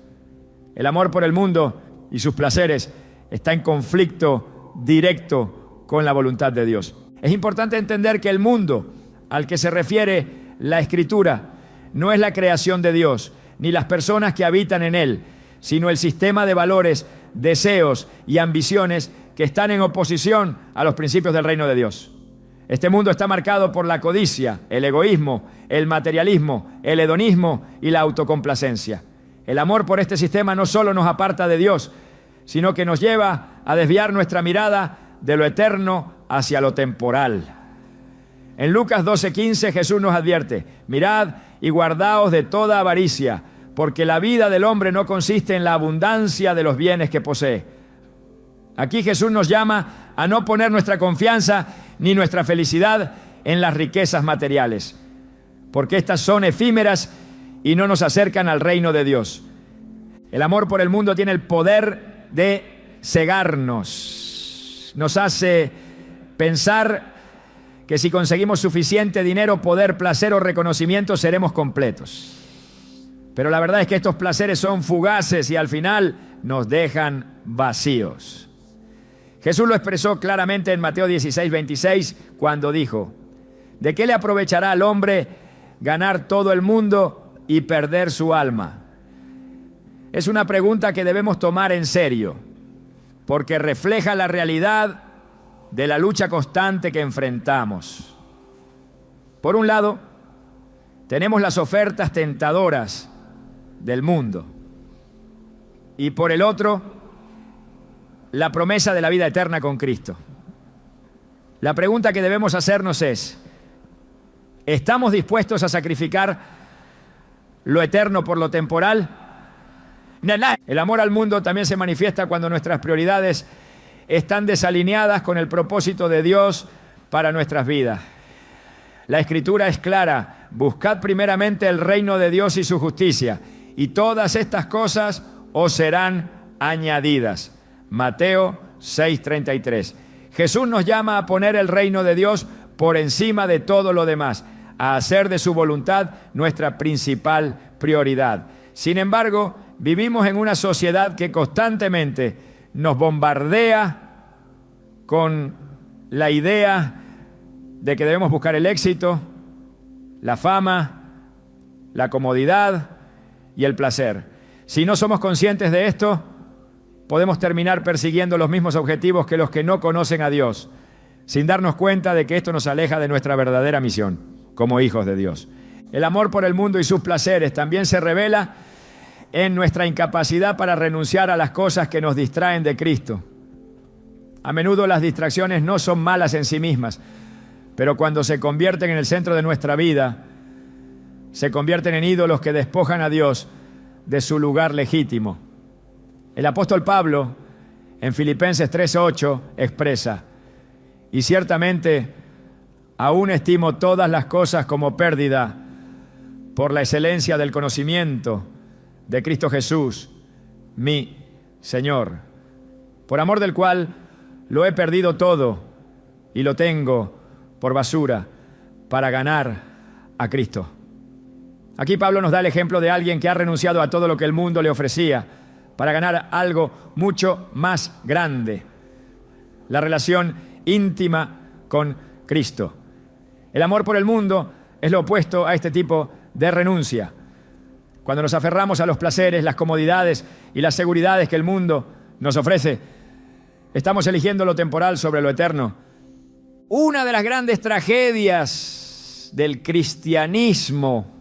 Speaker 1: El amor por el mundo y sus placeres está en conflicto directo con la voluntad de Dios. Es importante entender que el mundo al que se refiere la Escritura no es la creación de Dios, ni las personas que habitan en él, sino el sistema de valores, deseos y ambiciones que están en oposición a los principios del reino de Dios. Este mundo está marcado por la codicia, el egoísmo, el materialismo, el hedonismo y la autocomplacencia. El amor por este sistema no solo nos aparta de Dios, sino que nos lleva a desviar nuestra mirada de lo eterno hacia lo temporal. En Lucas 12:15 Jesús nos advierte: mirad y guardaos de toda avaricia, porque la vida del hombre no consiste en la abundancia de los bienes que posee. Aquí Jesús nos llama a no poner nuestra confianza ni nuestra felicidad en las riquezas materiales, porque estas son efímeras y no nos acercan al reino de Dios. El amor por el mundo tiene el poder de cegarnos. Nos hace pensar que si conseguimos suficiente dinero, poder, placer o reconocimiento, seremos completos. Pero la verdad es que estos placeres son fugaces y al final nos dejan vacíos. Jesús lo expresó claramente en Mateo 16:26 cuando dijo: ¿de qué le aprovechará al hombre ganar todo el mundo y perder su alma? Es una pregunta que debemos tomar en serio, porque refleja la realidad de la lucha constante que enfrentamos. Por un lado, tenemos las ofertas tentadoras del mundo, y por el otro, la promesa de la vida eterna con Cristo. La pregunta que debemos hacernos es: ¿estamos dispuestos a sacrificar lo eterno por lo temporal? El amor al mundo también se manifiesta cuando nuestras prioridades están desalineadas con el propósito de Dios para nuestras vidas. La Escritura es clara: buscad primeramente el reino de Dios y su justicia, y todas estas cosas os serán añadidas. Mateo 6:33. Jesús nos llama a poner el reino de Dios por encima de todo lo demás, a hacer de su voluntad nuestra principal prioridad. Sin embargo, vivimos en una sociedad que constantemente nos bombardea con la idea de que debemos buscar el éxito, la fama, la comodidad y el placer. Si no somos conscientes de esto, podemos terminar persiguiendo los mismos objetivos que los que no conocen a Dios, sin darnos cuenta de que esto nos aleja de nuestra verdadera misión como hijos de Dios. El amor por el mundo y sus placeres también se revela en nuestra incapacidad para renunciar a las cosas que nos distraen de Cristo. A menudo las distracciones no son malas en sí mismas, pero cuando se convierten en el centro de nuestra vida, se convierten en ídolos que despojan a Dios de su lugar legítimo. El apóstol Pablo, en Filipenses 3:8, expresa: y ciertamente aún estimo todas las cosas como pérdida por la excelencia del conocimiento de Cristo Jesús, mi Señor, por amor del cual lo he perdido todo y lo tengo por basura para ganar a Cristo. Aquí Pablo nos da el ejemplo de alguien que ha renunciado a todo lo que el mundo le ofrecía para ganar algo mucho más grande: la relación íntima con Cristo. El amor por el mundo es lo opuesto a este tipo de renuncia. Cuando nos aferramos a los placeres, las comodidades y las seguridades que el mundo nos ofrece, estamos eligiendo lo temporal sobre lo eterno. Una de las grandes tragedias del cristianismo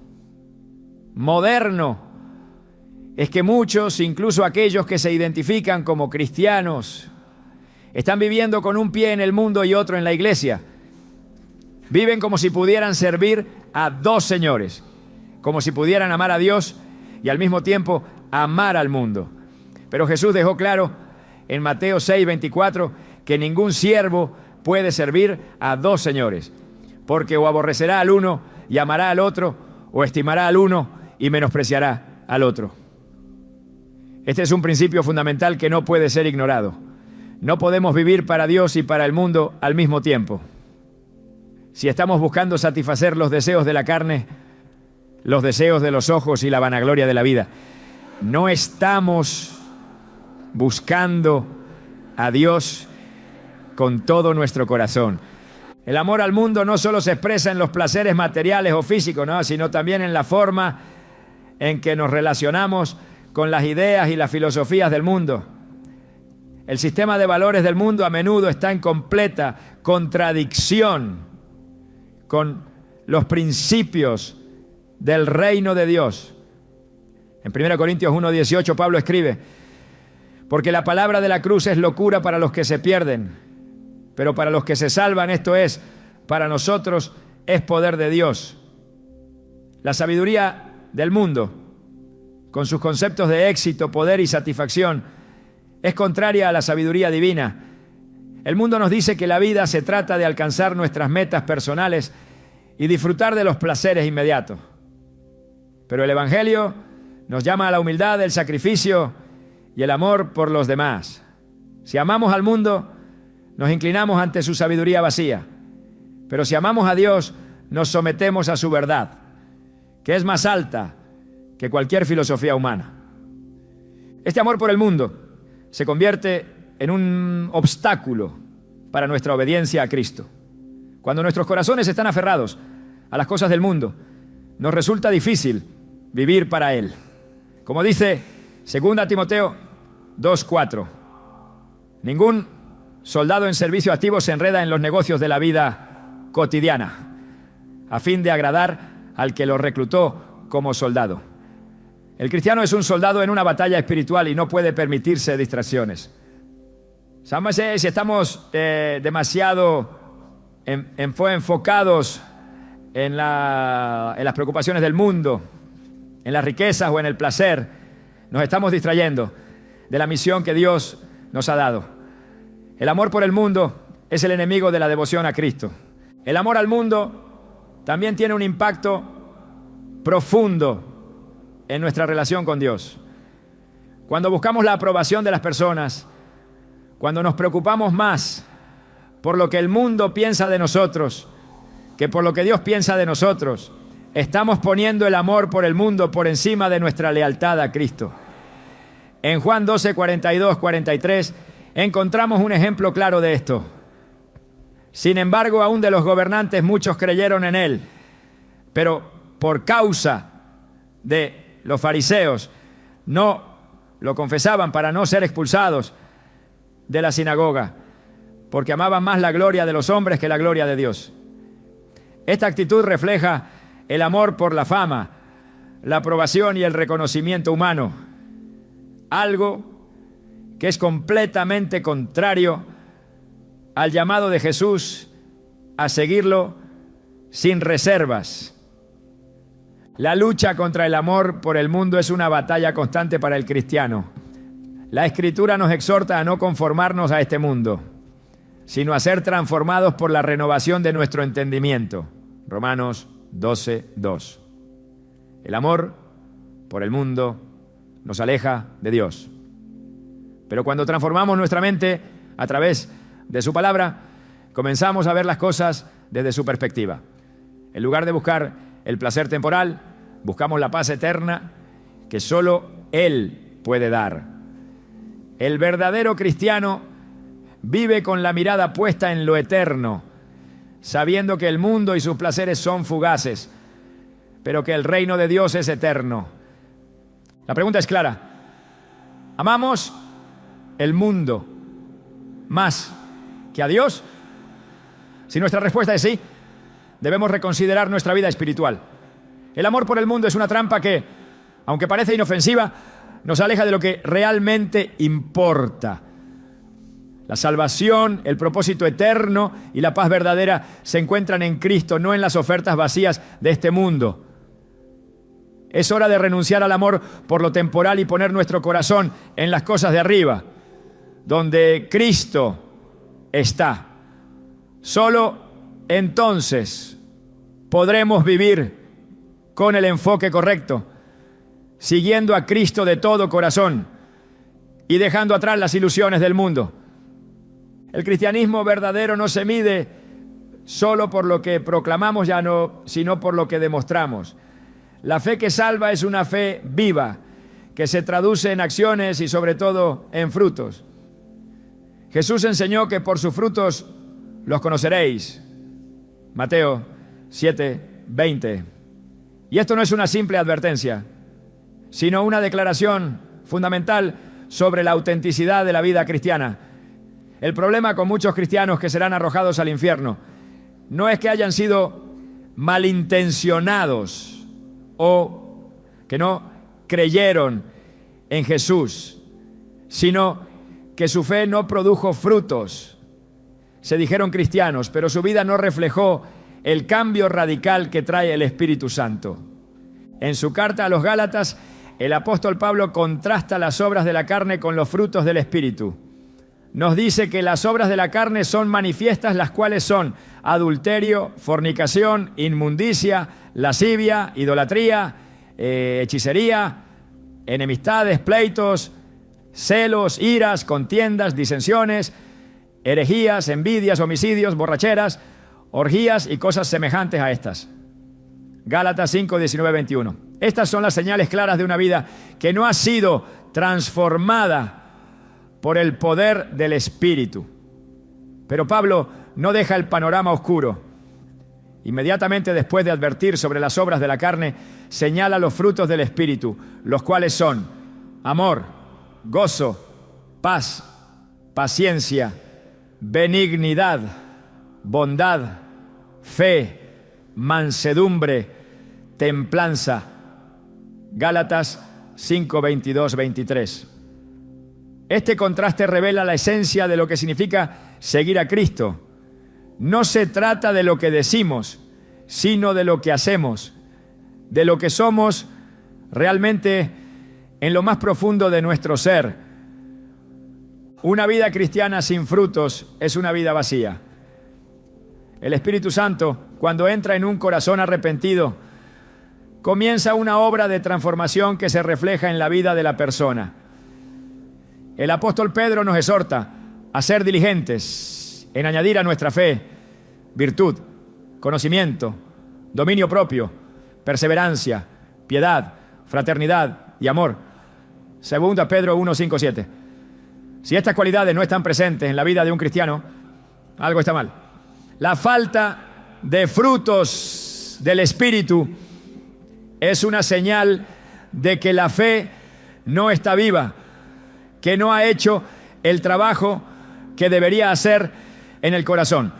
Speaker 1: moderno es que muchos, incluso aquellos que se identifican como cristianos, están viviendo con un pie en el mundo y otro en la iglesia. Viven como si pudieran servir a dos señores, como si pudieran amar a Dios y al mismo tiempo amar al mundo. Pero Jesús dejó claro en Mateo 6:24 que ningún siervo puede servir a dos señores, porque o aborrecerá al uno y amará al otro, o estimará al uno y menospreciará al otro. Este es un principio fundamental que no puede ser ignorado. No podemos vivir para Dios y para el mundo al mismo tiempo. Si estamos buscando satisfacer los deseos de la carne, los deseos de los ojos y la vanagloria de la vida, no estamos buscando a Dios con todo nuestro corazón. El amor al mundo no solo se expresa en los placeres materiales o físicos, ¿no?, sino también en la forma en que nos relacionamos con las ideas y las filosofías del mundo. El sistema de valores del mundo a menudo está en completa contradicción con los principios del reino de Dios. En 1 Corintios 1:18 Pablo escribe: porque la palabra de la cruz es locura para los que se pierden, pero para los que se salvan, esto es, para nosotros es poder de Dios. La sabiduría del mundo, con sus conceptos de éxito, poder y satisfacción, es contraria a la sabiduría divina. El mundo nos dice que la vida se trata de alcanzar nuestras metas personales y disfrutar de los placeres inmediatos. Pero el Evangelio Nos llama a la humildad, el sacrificio y el amor por los demás. Si amamos al mundo, nos inclinamos ante su sabiduría vacía. Pero si amamos a Dios, nos sometemos a su verdad, que es más alta que cualquier filosofía humana. Este amor por el mundo se convierte en un obstáculo para nuestra obediencia a Cristo. Cuando nuestros corazones están aferrados a las cosas del mundo, nos resulta difícil vivir para Él. Como dice 2 Timoteo 2:4, ningún soldado en servicio activo se enreda en los negocios de la vida cotidiana, a fin de agradar al que lo reclutó como soldado. El cristiano es un soldado en una batalla espiritual y no puede permitirse distracciones. ¿Sabes? Si estamos demasiado enfocados en las preocupaciones del mundo, en las riquezas o en el placer, nos estamos distrayendo de la misión que Dios nos ha dado. El amor por el mundo es el enemigo de la devoción a Cristo. El amor al mundo también tiene un impacto profundo en nuestra relación con Dios. Cuando buscamos la aprobación de las personas, cuando nos preocupamos más por lo que el mundo piensa de nosotros que por lo que Dios piensa de nosotros, estamos poniendo el amor por el mundo por encima de nuestra lealtad a Cristo. En Juan 12, 42, 43, encontramos un ejemplo claro de esto. Sin embargo, aún de los gobernantes muchos creyeron en Él, pero por causa de los fariseos no lo confesaban para no ser expulsados de la sinagoga, porque amaban más la gloria de los hombres que la gloria de Dios. Esta actitud refleja el amor por la fama, la aprobación y el reconocimiento humano, algo que es completamente contrario al llamado de Jesús a seguirlo sin reservas. La lucha contra el amor por el mundo es una batalla constante para el cristiano. La Escritura nos exhorta a no conformarnos a este mundo, sino a ser transformados por la renovación de nuestro entendimiento. Romanos 12:2. El amor por el mundo nos aleja de Dios. Pero cuando transformamos nuestra mente a través de su palabra, comenzamos a ver las cosas desde su perspectiva. En lugar de buscar el placer temporal, buscamos la paz eterna que solo Él puede dar. El verdadero cristiano vive con la mirada puesta en lo eterno, sabiendo que el mundo y sus placeres son fugaces, pero que el reino de Dios es eterno. La pregunta es clara: ¿amamos el mundo más que a Dios? Si nuestra respuesta es sí, debemos reconsiderar nuestra vida espiritual. El amor por el mundo es una trampa que, aunque parece inofensiva, nos aleja de lo que realmente importa. La salvación, el propósito eterno y la paz verdadera se encuentran en Cristo, no en las ofertas vacías de este mundo. Es hora de renunciar al amor por lo temporal y poner nuestro corazón en las cosas de arriba, donde Cristo está. Solo entonces podremos vivir con el enfoque correcto, siguiendo a Cristo de todo corazón y dejando atrás las ilusiones del mundo. El cristianismo verdadero no se mide solo por lo que proclamamos, sino por lo que demostramos. La fe que salva es una fe viva, que se traduce en acciones y sobre todo en frutos. Jesús enseñó que por sus frutos los conoceréis. Mateo 7:20. Y esto no es una simple advertencia, sino una declaración fundamental sobre la autenticidad de la vida cristiana. El problema con muchos cristianos que serán arrojados al infierno no es que hayan sido malintencionados o que no creyeron en Jesús, sino que su fe no produjo frutos. Se dijeron cristianos, pero su vida no reflejó el cambio radical que trae el Espíritu Santo. En su carta a los Gálatas, el apóstol Pablo contrasta las obras de la carne con los frutos del Espíritu. Nos dice que las obras de la carne son manifiestas, las cuales son adulterio, fornicación, inmundicia, lascivia, idolatría, hechicería, enemistades, pleitos, celos, iras, contiendas, disensiones, herejías, envidias, homicidios, borracheras, orgías y cosas semejantes a estas. Gálatas 5, 19, 21. Estas son las señales claras de una vida que no ha sido transformada por el poder del Espíritu. Pero Pablo no deja el panorama oscuro. Inmediatamente después de advertir sobre las obras de la carne, señala los frutos del Espíritu, los cuales son amor, gozo, paz, paciencia, benignidad, bondad, fe, mansedumbre, templanza. Gálatas 5, 22, 23. Este contraste revela la esencia de lo que significa seguir a Cristo. No se trata de lo que decimos, sino de lo que hacemos, de lo que somos realmente en lo más profundo de nuestro ser. Una vida cristiana sin frutos es una vida vacía. El Espíritu Santo, cuando entra en un corazón arrepentido, comienza una obra de transformación que se refleja en la vida de la persona. El apóstol Pedro nos exhorta a ser diligentes en añadir a nuestra fe virtud, conocimiento, dominio propio, perseverancia, piedad, fraternidad y amor. Segunda Pedro 1, 5, 7. Si estas cualidades no están presentes en la vida de un cristiano, algo está mal. La falta de frutos del Espíritu es una señal de que la fe no está viva, que no ha hecho el trabajo que debería hacer en el corazón.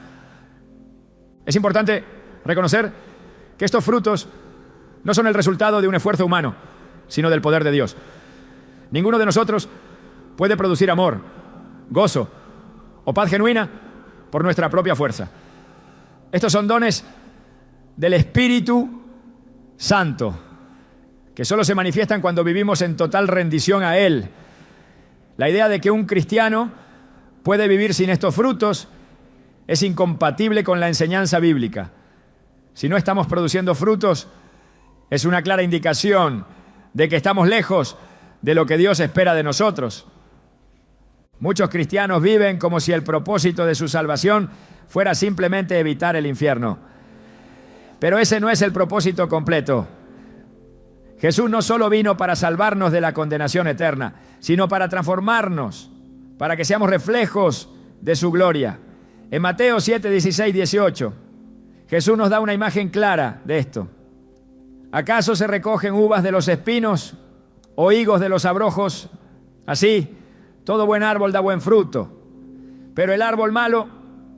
Speaker 1: Es importante reconocer que estos frutos no son el resultado de un esfuerzo humano, sino del poder de Dios. Ninguno de nosotros puede producir amor, gozo o paz genuina por nuestra propia fuerza. Estos son dones del Espíritu Santo, que solo se manifiestan cuando vivimos en total rendición a Él. La idea de que un cristiano puede vivir sin estos frutos es incompatible con la enseñanza bíblica. Si no estamos produciendo frutos, es una clara indicación de que estamos lejos de lo que Dios espera de nosotros. Muchos cristianos viven como si el propósito de su salvación fuera simplemente evitar el infierno. Pero ese no es el propósito completo. Jesús no solo vino para salvarnos de la condenación eterna, sino para transformarnos, para que seamos reflejos de su gloria. En Mateo 7, 16, 18, Jesús nos da una imagen clara de esto. ¿Acaso se recogen uvas de los espinos o higos de los abrojos? Así, todo buen árbol da buen fruto, pero el árbol malo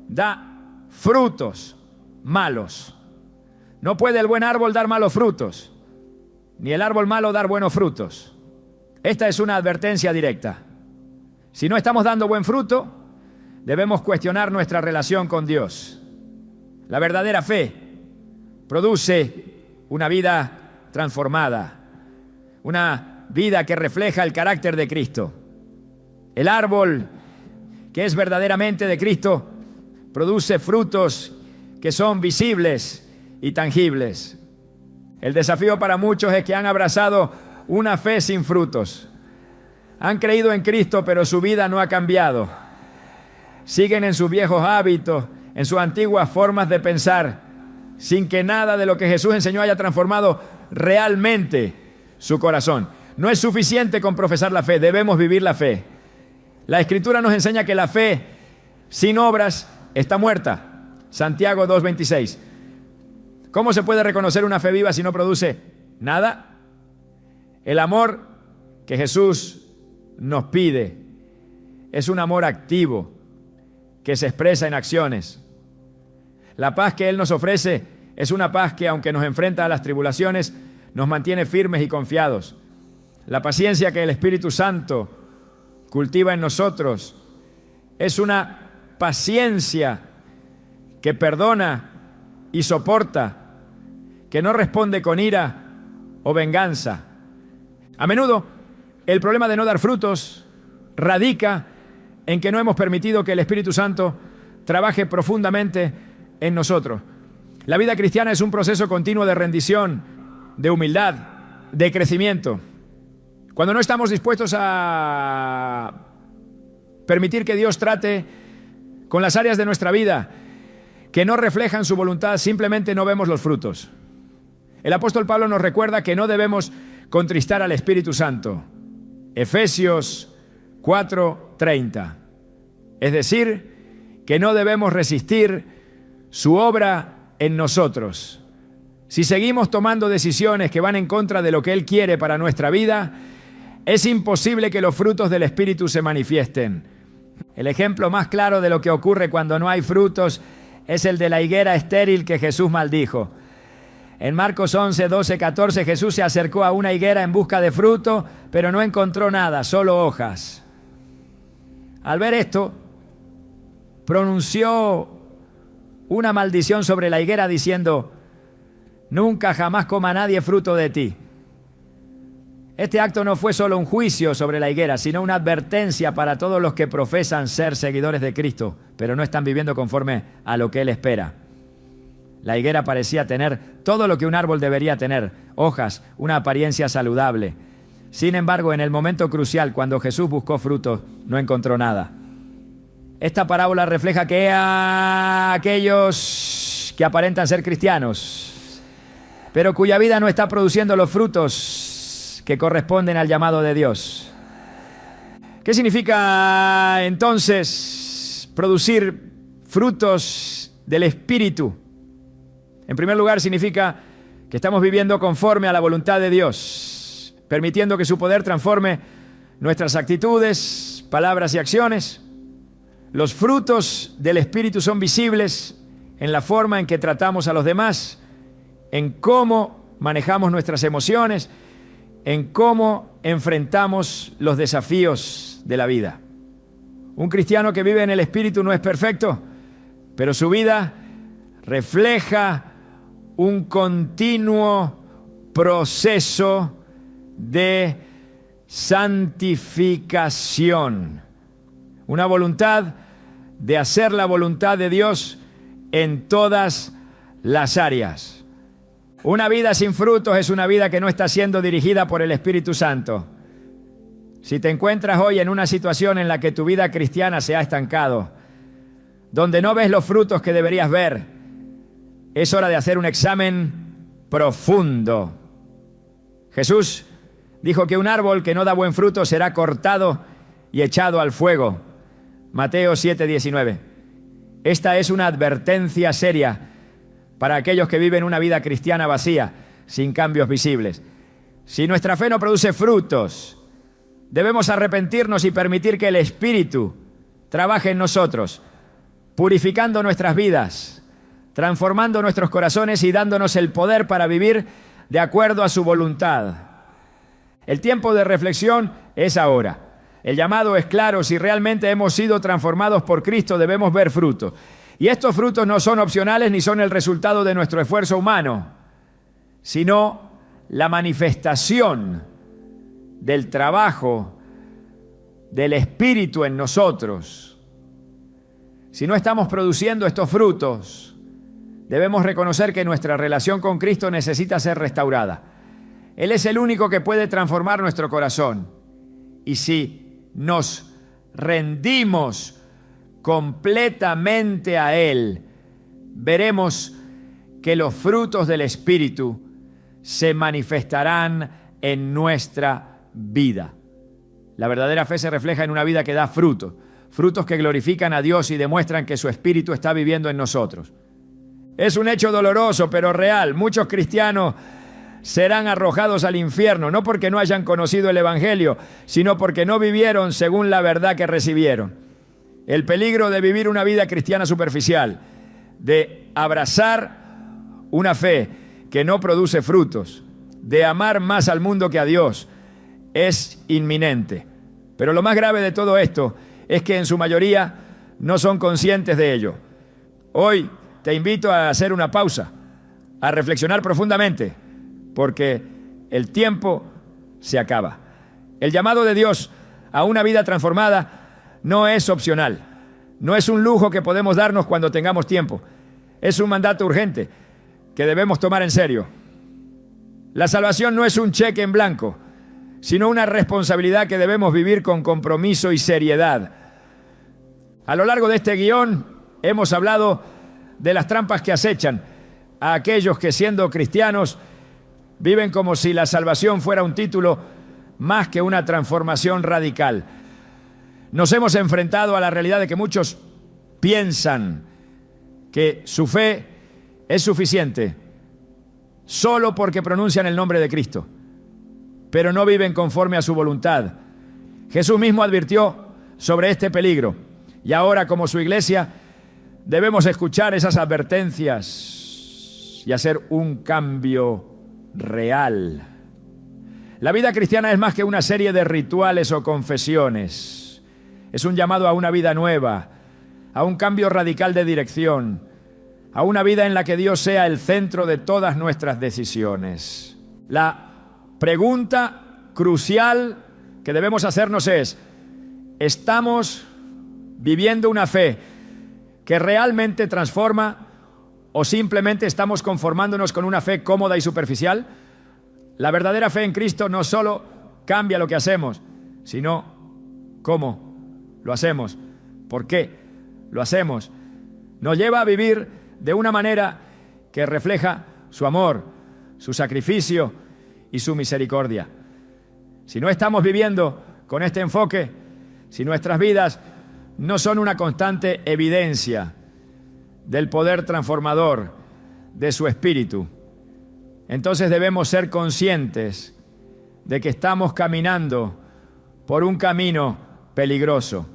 Speaker 1: da frutos malos. No puede el buen árbol dar malos frutos, ni el árbol malo dar buenos frutos. Esta es una advertencia directa. Si no estamos dando buen fruto, debemos cuestionar nuestra relación con Dios. La verdadera fe produce una vida transformada, una vida que refleja el carácter de Cristo. El árbol que es verdaderamente de Cristo produce frutos que son visibles y tangibles. El desafío para muchos es que han abrazado una fe sin frutos. Han creído en Cristo, pero su vida no ha cambiado. Siguen en sus viejos hábitos, en sus antiguas formas de pensar, sin que nada de lo que Jesús enseñó haya transformado realmente su corazón. No es suficiente con profesar la fe, debemos vivir la fe. La Escritura nos enseña que la fe sin obras está muerta. Santiago 2:26. ¿Cómo se puede reconocer una fe viva si no produce nada? El amor que Jesús nos pide es un amor activo que se expresa en acciones. La paz que Él nos ofrece es una paz que, aunque nos enfrenta a las tribulaciones, nos mantiene firmes y confiados. La paciencia que el Espíritu Santo cultiva en nosotros es una paciencia que perdona y soporta, que no responde con ira o venganza. A menudo, el problema de no dar frutos radica en que no hemos permitido que el Espíritu Santo trabaje profundamente en nosotros. La vida cristiana es un proceso continuo de rendición, de humildad, de crecimiento. Cuando no estamos dispuestos a permitir que Dios trate con las áreas de nuestra vida que no reflejan su voluntad, simplemente no vemos los frutos. El apóstol Pablo nos recuerda que no debemos contristar al Espíritu Santo. Efesios 4:30. Es decir, que no debemos resistir su obra en nosotros. Si seguimos tomando decisiones que van en contra de lo que Él quiere para nuestra vida, es imposible que los frutos del Espíritu se manifiesten. El ejemplo más claro de lo que ocurre cuando no hay frutos es el de la higuera estéril que Jesús maldijo. En Marcos 11, 12, 14, Jesús se acercó a una higuera en busca de fruto, pero no encontró nada, solo hojas. Al ver esto, pronunció una maldición sobre la higuera diciendo: nunca jamás coma nadie fruto de ti. Este acto no fue solo un juicio sobre la higuera, sino una advertencia para todos los que profesan ser seguidores de Cristo, pero no están viviendo conforme a lo que Él espera. La higuera parecía tener todo lo que un árbol debería tener: hojas, una apariencia saludable. Sin embargo, en el momento crucial, cuando Jesús buscó frutos, no encontró nada. Esta parábola refleja que a aquellos que aparentan ser cristianos, pero cuya vida no está produciendo los frutos que corresponden al llamado de Dios. ¿Qué significa entonces producir frutos del Espíritu? En primer lugar, significa que estamos viviendo conforme a la voluntad de Dios, permitiendo que su poder transforme nuestras actitudes, palabras y acciones. Los frutos del Espíritu son visibles en la forma en que tratamos a los demás, en cómo manejamos nuestras emociones, en cómo enfrentamos los desafíos de la vida. Un cristiano que vive en el Espíritu no es perfecto, pero su vida refleja un continuo proceso de santificación. Una voluntad de hacer la voluntad de Dios en todas las áreas. Una vida sin frutos es una vida que no está siendo dirigida por el Espíritu Santo. Si te encuentras hoy en una situación en la que tu vida cristiana se ha estancado, donde no ves los frutos que deberías ver, es hora de hacer un examen profundo. Jesús dijo que un árbol que no da buen fruto será cortado y echado al fuego. Mateo 7:19. Esta es una advertencia seria para aquellos que viven una vida cristiana vacía, sin cambios visibles. Si nuestra fe no produce frutos, debemos arrepentirnos y permitir que el Espíritu trabaje en nosotros, purificando nuestras vidas, transformando nuestros corazones y dándonos el poder para vivir de acuerdo a su voluntad. El tiempo de reflexión es ahora. El llamado es claro: si realmente hemos sido transformados por Cristo, debemos ver fruto. Y estos frutos no son opcionales ni son el resultado de nuestro esfuerzo humano, sino la manifestación del trabajo del Espíritu en nosotros. Si no estamos produciendo estos frutos, debemos reconocer que nuestra relación con Cristo necesita ser restaurada. Él es el único que puede transformar nuestro corazón. Y si nos rendimos completamente a Él, veremos que los frutos del Espíritu se manifestarán en nuestra vida. La verdadera fe se refleja en una vida que da frutos, frutos que glorifican a Dios y demuestran que su Espíritu está viviendo en nosotros. Es un hecho doloroso, pero real. Muchos cristianos serán arrojados al infierno, no porque no hayan conocido el Evangelio, sino porque no vivieron según la verdad que recibieron. El peligro de vivir una vida cristiana superficial, de abrazar una fe que no produce frutos, de amar más al mundo que a Dios, es inminente. Pero lo más grave de todo esto es que en su mayoría no son conscientes de ello. Hoy te invito a hacer una pausa, a reflexionar profundamente, porque el tiempo se acaba. El llamado de Dios a una vida transformada no es opcional, no es un lujo que podemos darnos cuando tengamos tiempo. Es un mandato urgente que debemos tomar en serio. La salvación no es un cheque en blanco, sino una responsabilidad que debemos vivir con compromiso y seriedad. A lo largo de este guión hemos hablado de las trampas que acechan a aquellos que, siendo cristianos, viven como si la salvación fuera un título más que una transformación radical. Nos hemos enfrentado a la realidad de que muchos piensan que su fe es suficiente solo porque pronuncian el nombre de Cristo, pero no viven conforme a su voluntad. Jesús mismo advirtió sobre este peligro y ahora, como su iglesia, debemos escuchar esas advertencias y hacer un cambio real. La vida cristiana es más que una serie de rituales o confesiones. Es un llamado a una vida nueva, a un cambio radical de dirección, a una vida en la que Dios sea el centro de todas nuestras decisiones. La pregunta crucial que debemos hacernos es: ¿estamos viviendo una fe que realmente transforma o simplemente estamos conformándonos con una fe cómoda y superficial? La verdadera fe en Cristo no solo cambia lo que hacemos, sino cómo lo hacemos, por qué lo hacemos. Nos lleva a vivir de una manera que refleja su amor, su sacrificio y su misericordia. Si no estamos viviendo con este enfoque, si nuestras vidas no son una constante evidencia del poder transformador de su Espíritu, entonces debemos ser conscientes de que estamos caminando por un camino peligroso.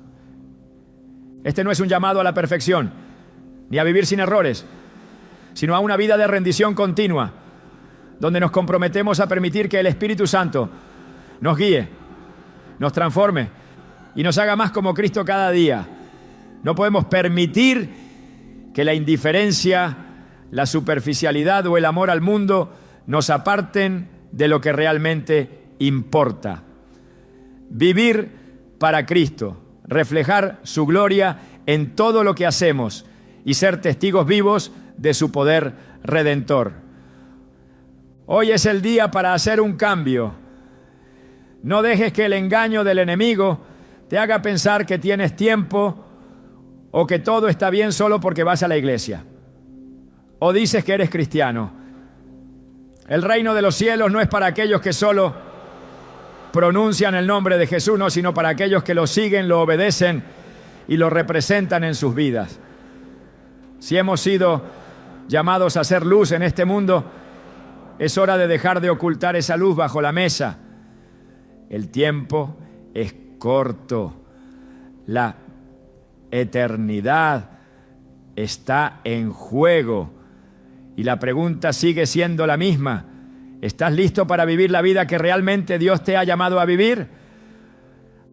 Speaker 1: Este no es un llamado a la perfección, ni a vivir sin errores, sino a una vida de rendición continua, donde nos comprometemos a permitir que el Espíritu Santo nos guíe, nos transforme y nos haga más como Cristo cada día. No podemos permitir que la indiferencia, la superficialidad o el amor al mundo nos aparten de lo que realmente importa. Vivir para Cristo, reflejar su gloria en todo lo que hacemos y ser testigos vivos de su poder redentor. Hoy es el día para hacer un cambio. No dejes que el engaño del enemigo te haga pensar que tienes tiempo o que todo está bien solo porque vas a la iglesia o dices que eres cristiano. El reino de los cielos no es para aquellos que solo pronuncian el nombre de Jesús, no, sino para aquellos que lo siguen, lo obedecen y lo representan en sus vidas. Si hemos sido llamados a hacer luz en este mundo, es hora de dejar de ocultar esa luz bajo la mesa. El tiempo es corto. La eternidad está en juego. Y la pregunta sigue siendo la misma. ¿Estás listo para vivir la vida que realmente Dios te ha llamado a vivir?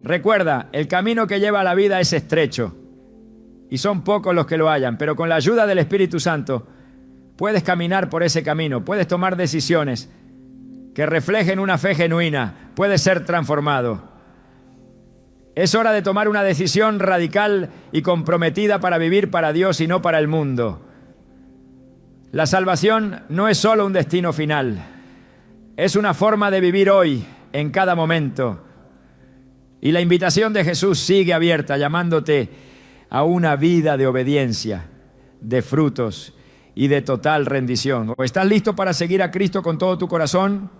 Speaker 1: Recuerda, el camino que lleva a la vida es estrecho y son pocos los que lo hallan, pero con la ayuda del Espíritu Santo puedes caminar por ese camino, puedes tomar decisiones que reflejen una fe genuina, puedes ser transformado. Es hora de tomar una decisión radical y comprometida para vivir para Dios y no para el mundo. La salvación no es solo un destino final, es una forma de vivir hoy, en cada momento. Y la invitación de Jesús sigue abierta, llamándote a una vida de obediencia, de frutos y de total rendición. ¿O estás listo para seguir a Cristo con todo tu corazón?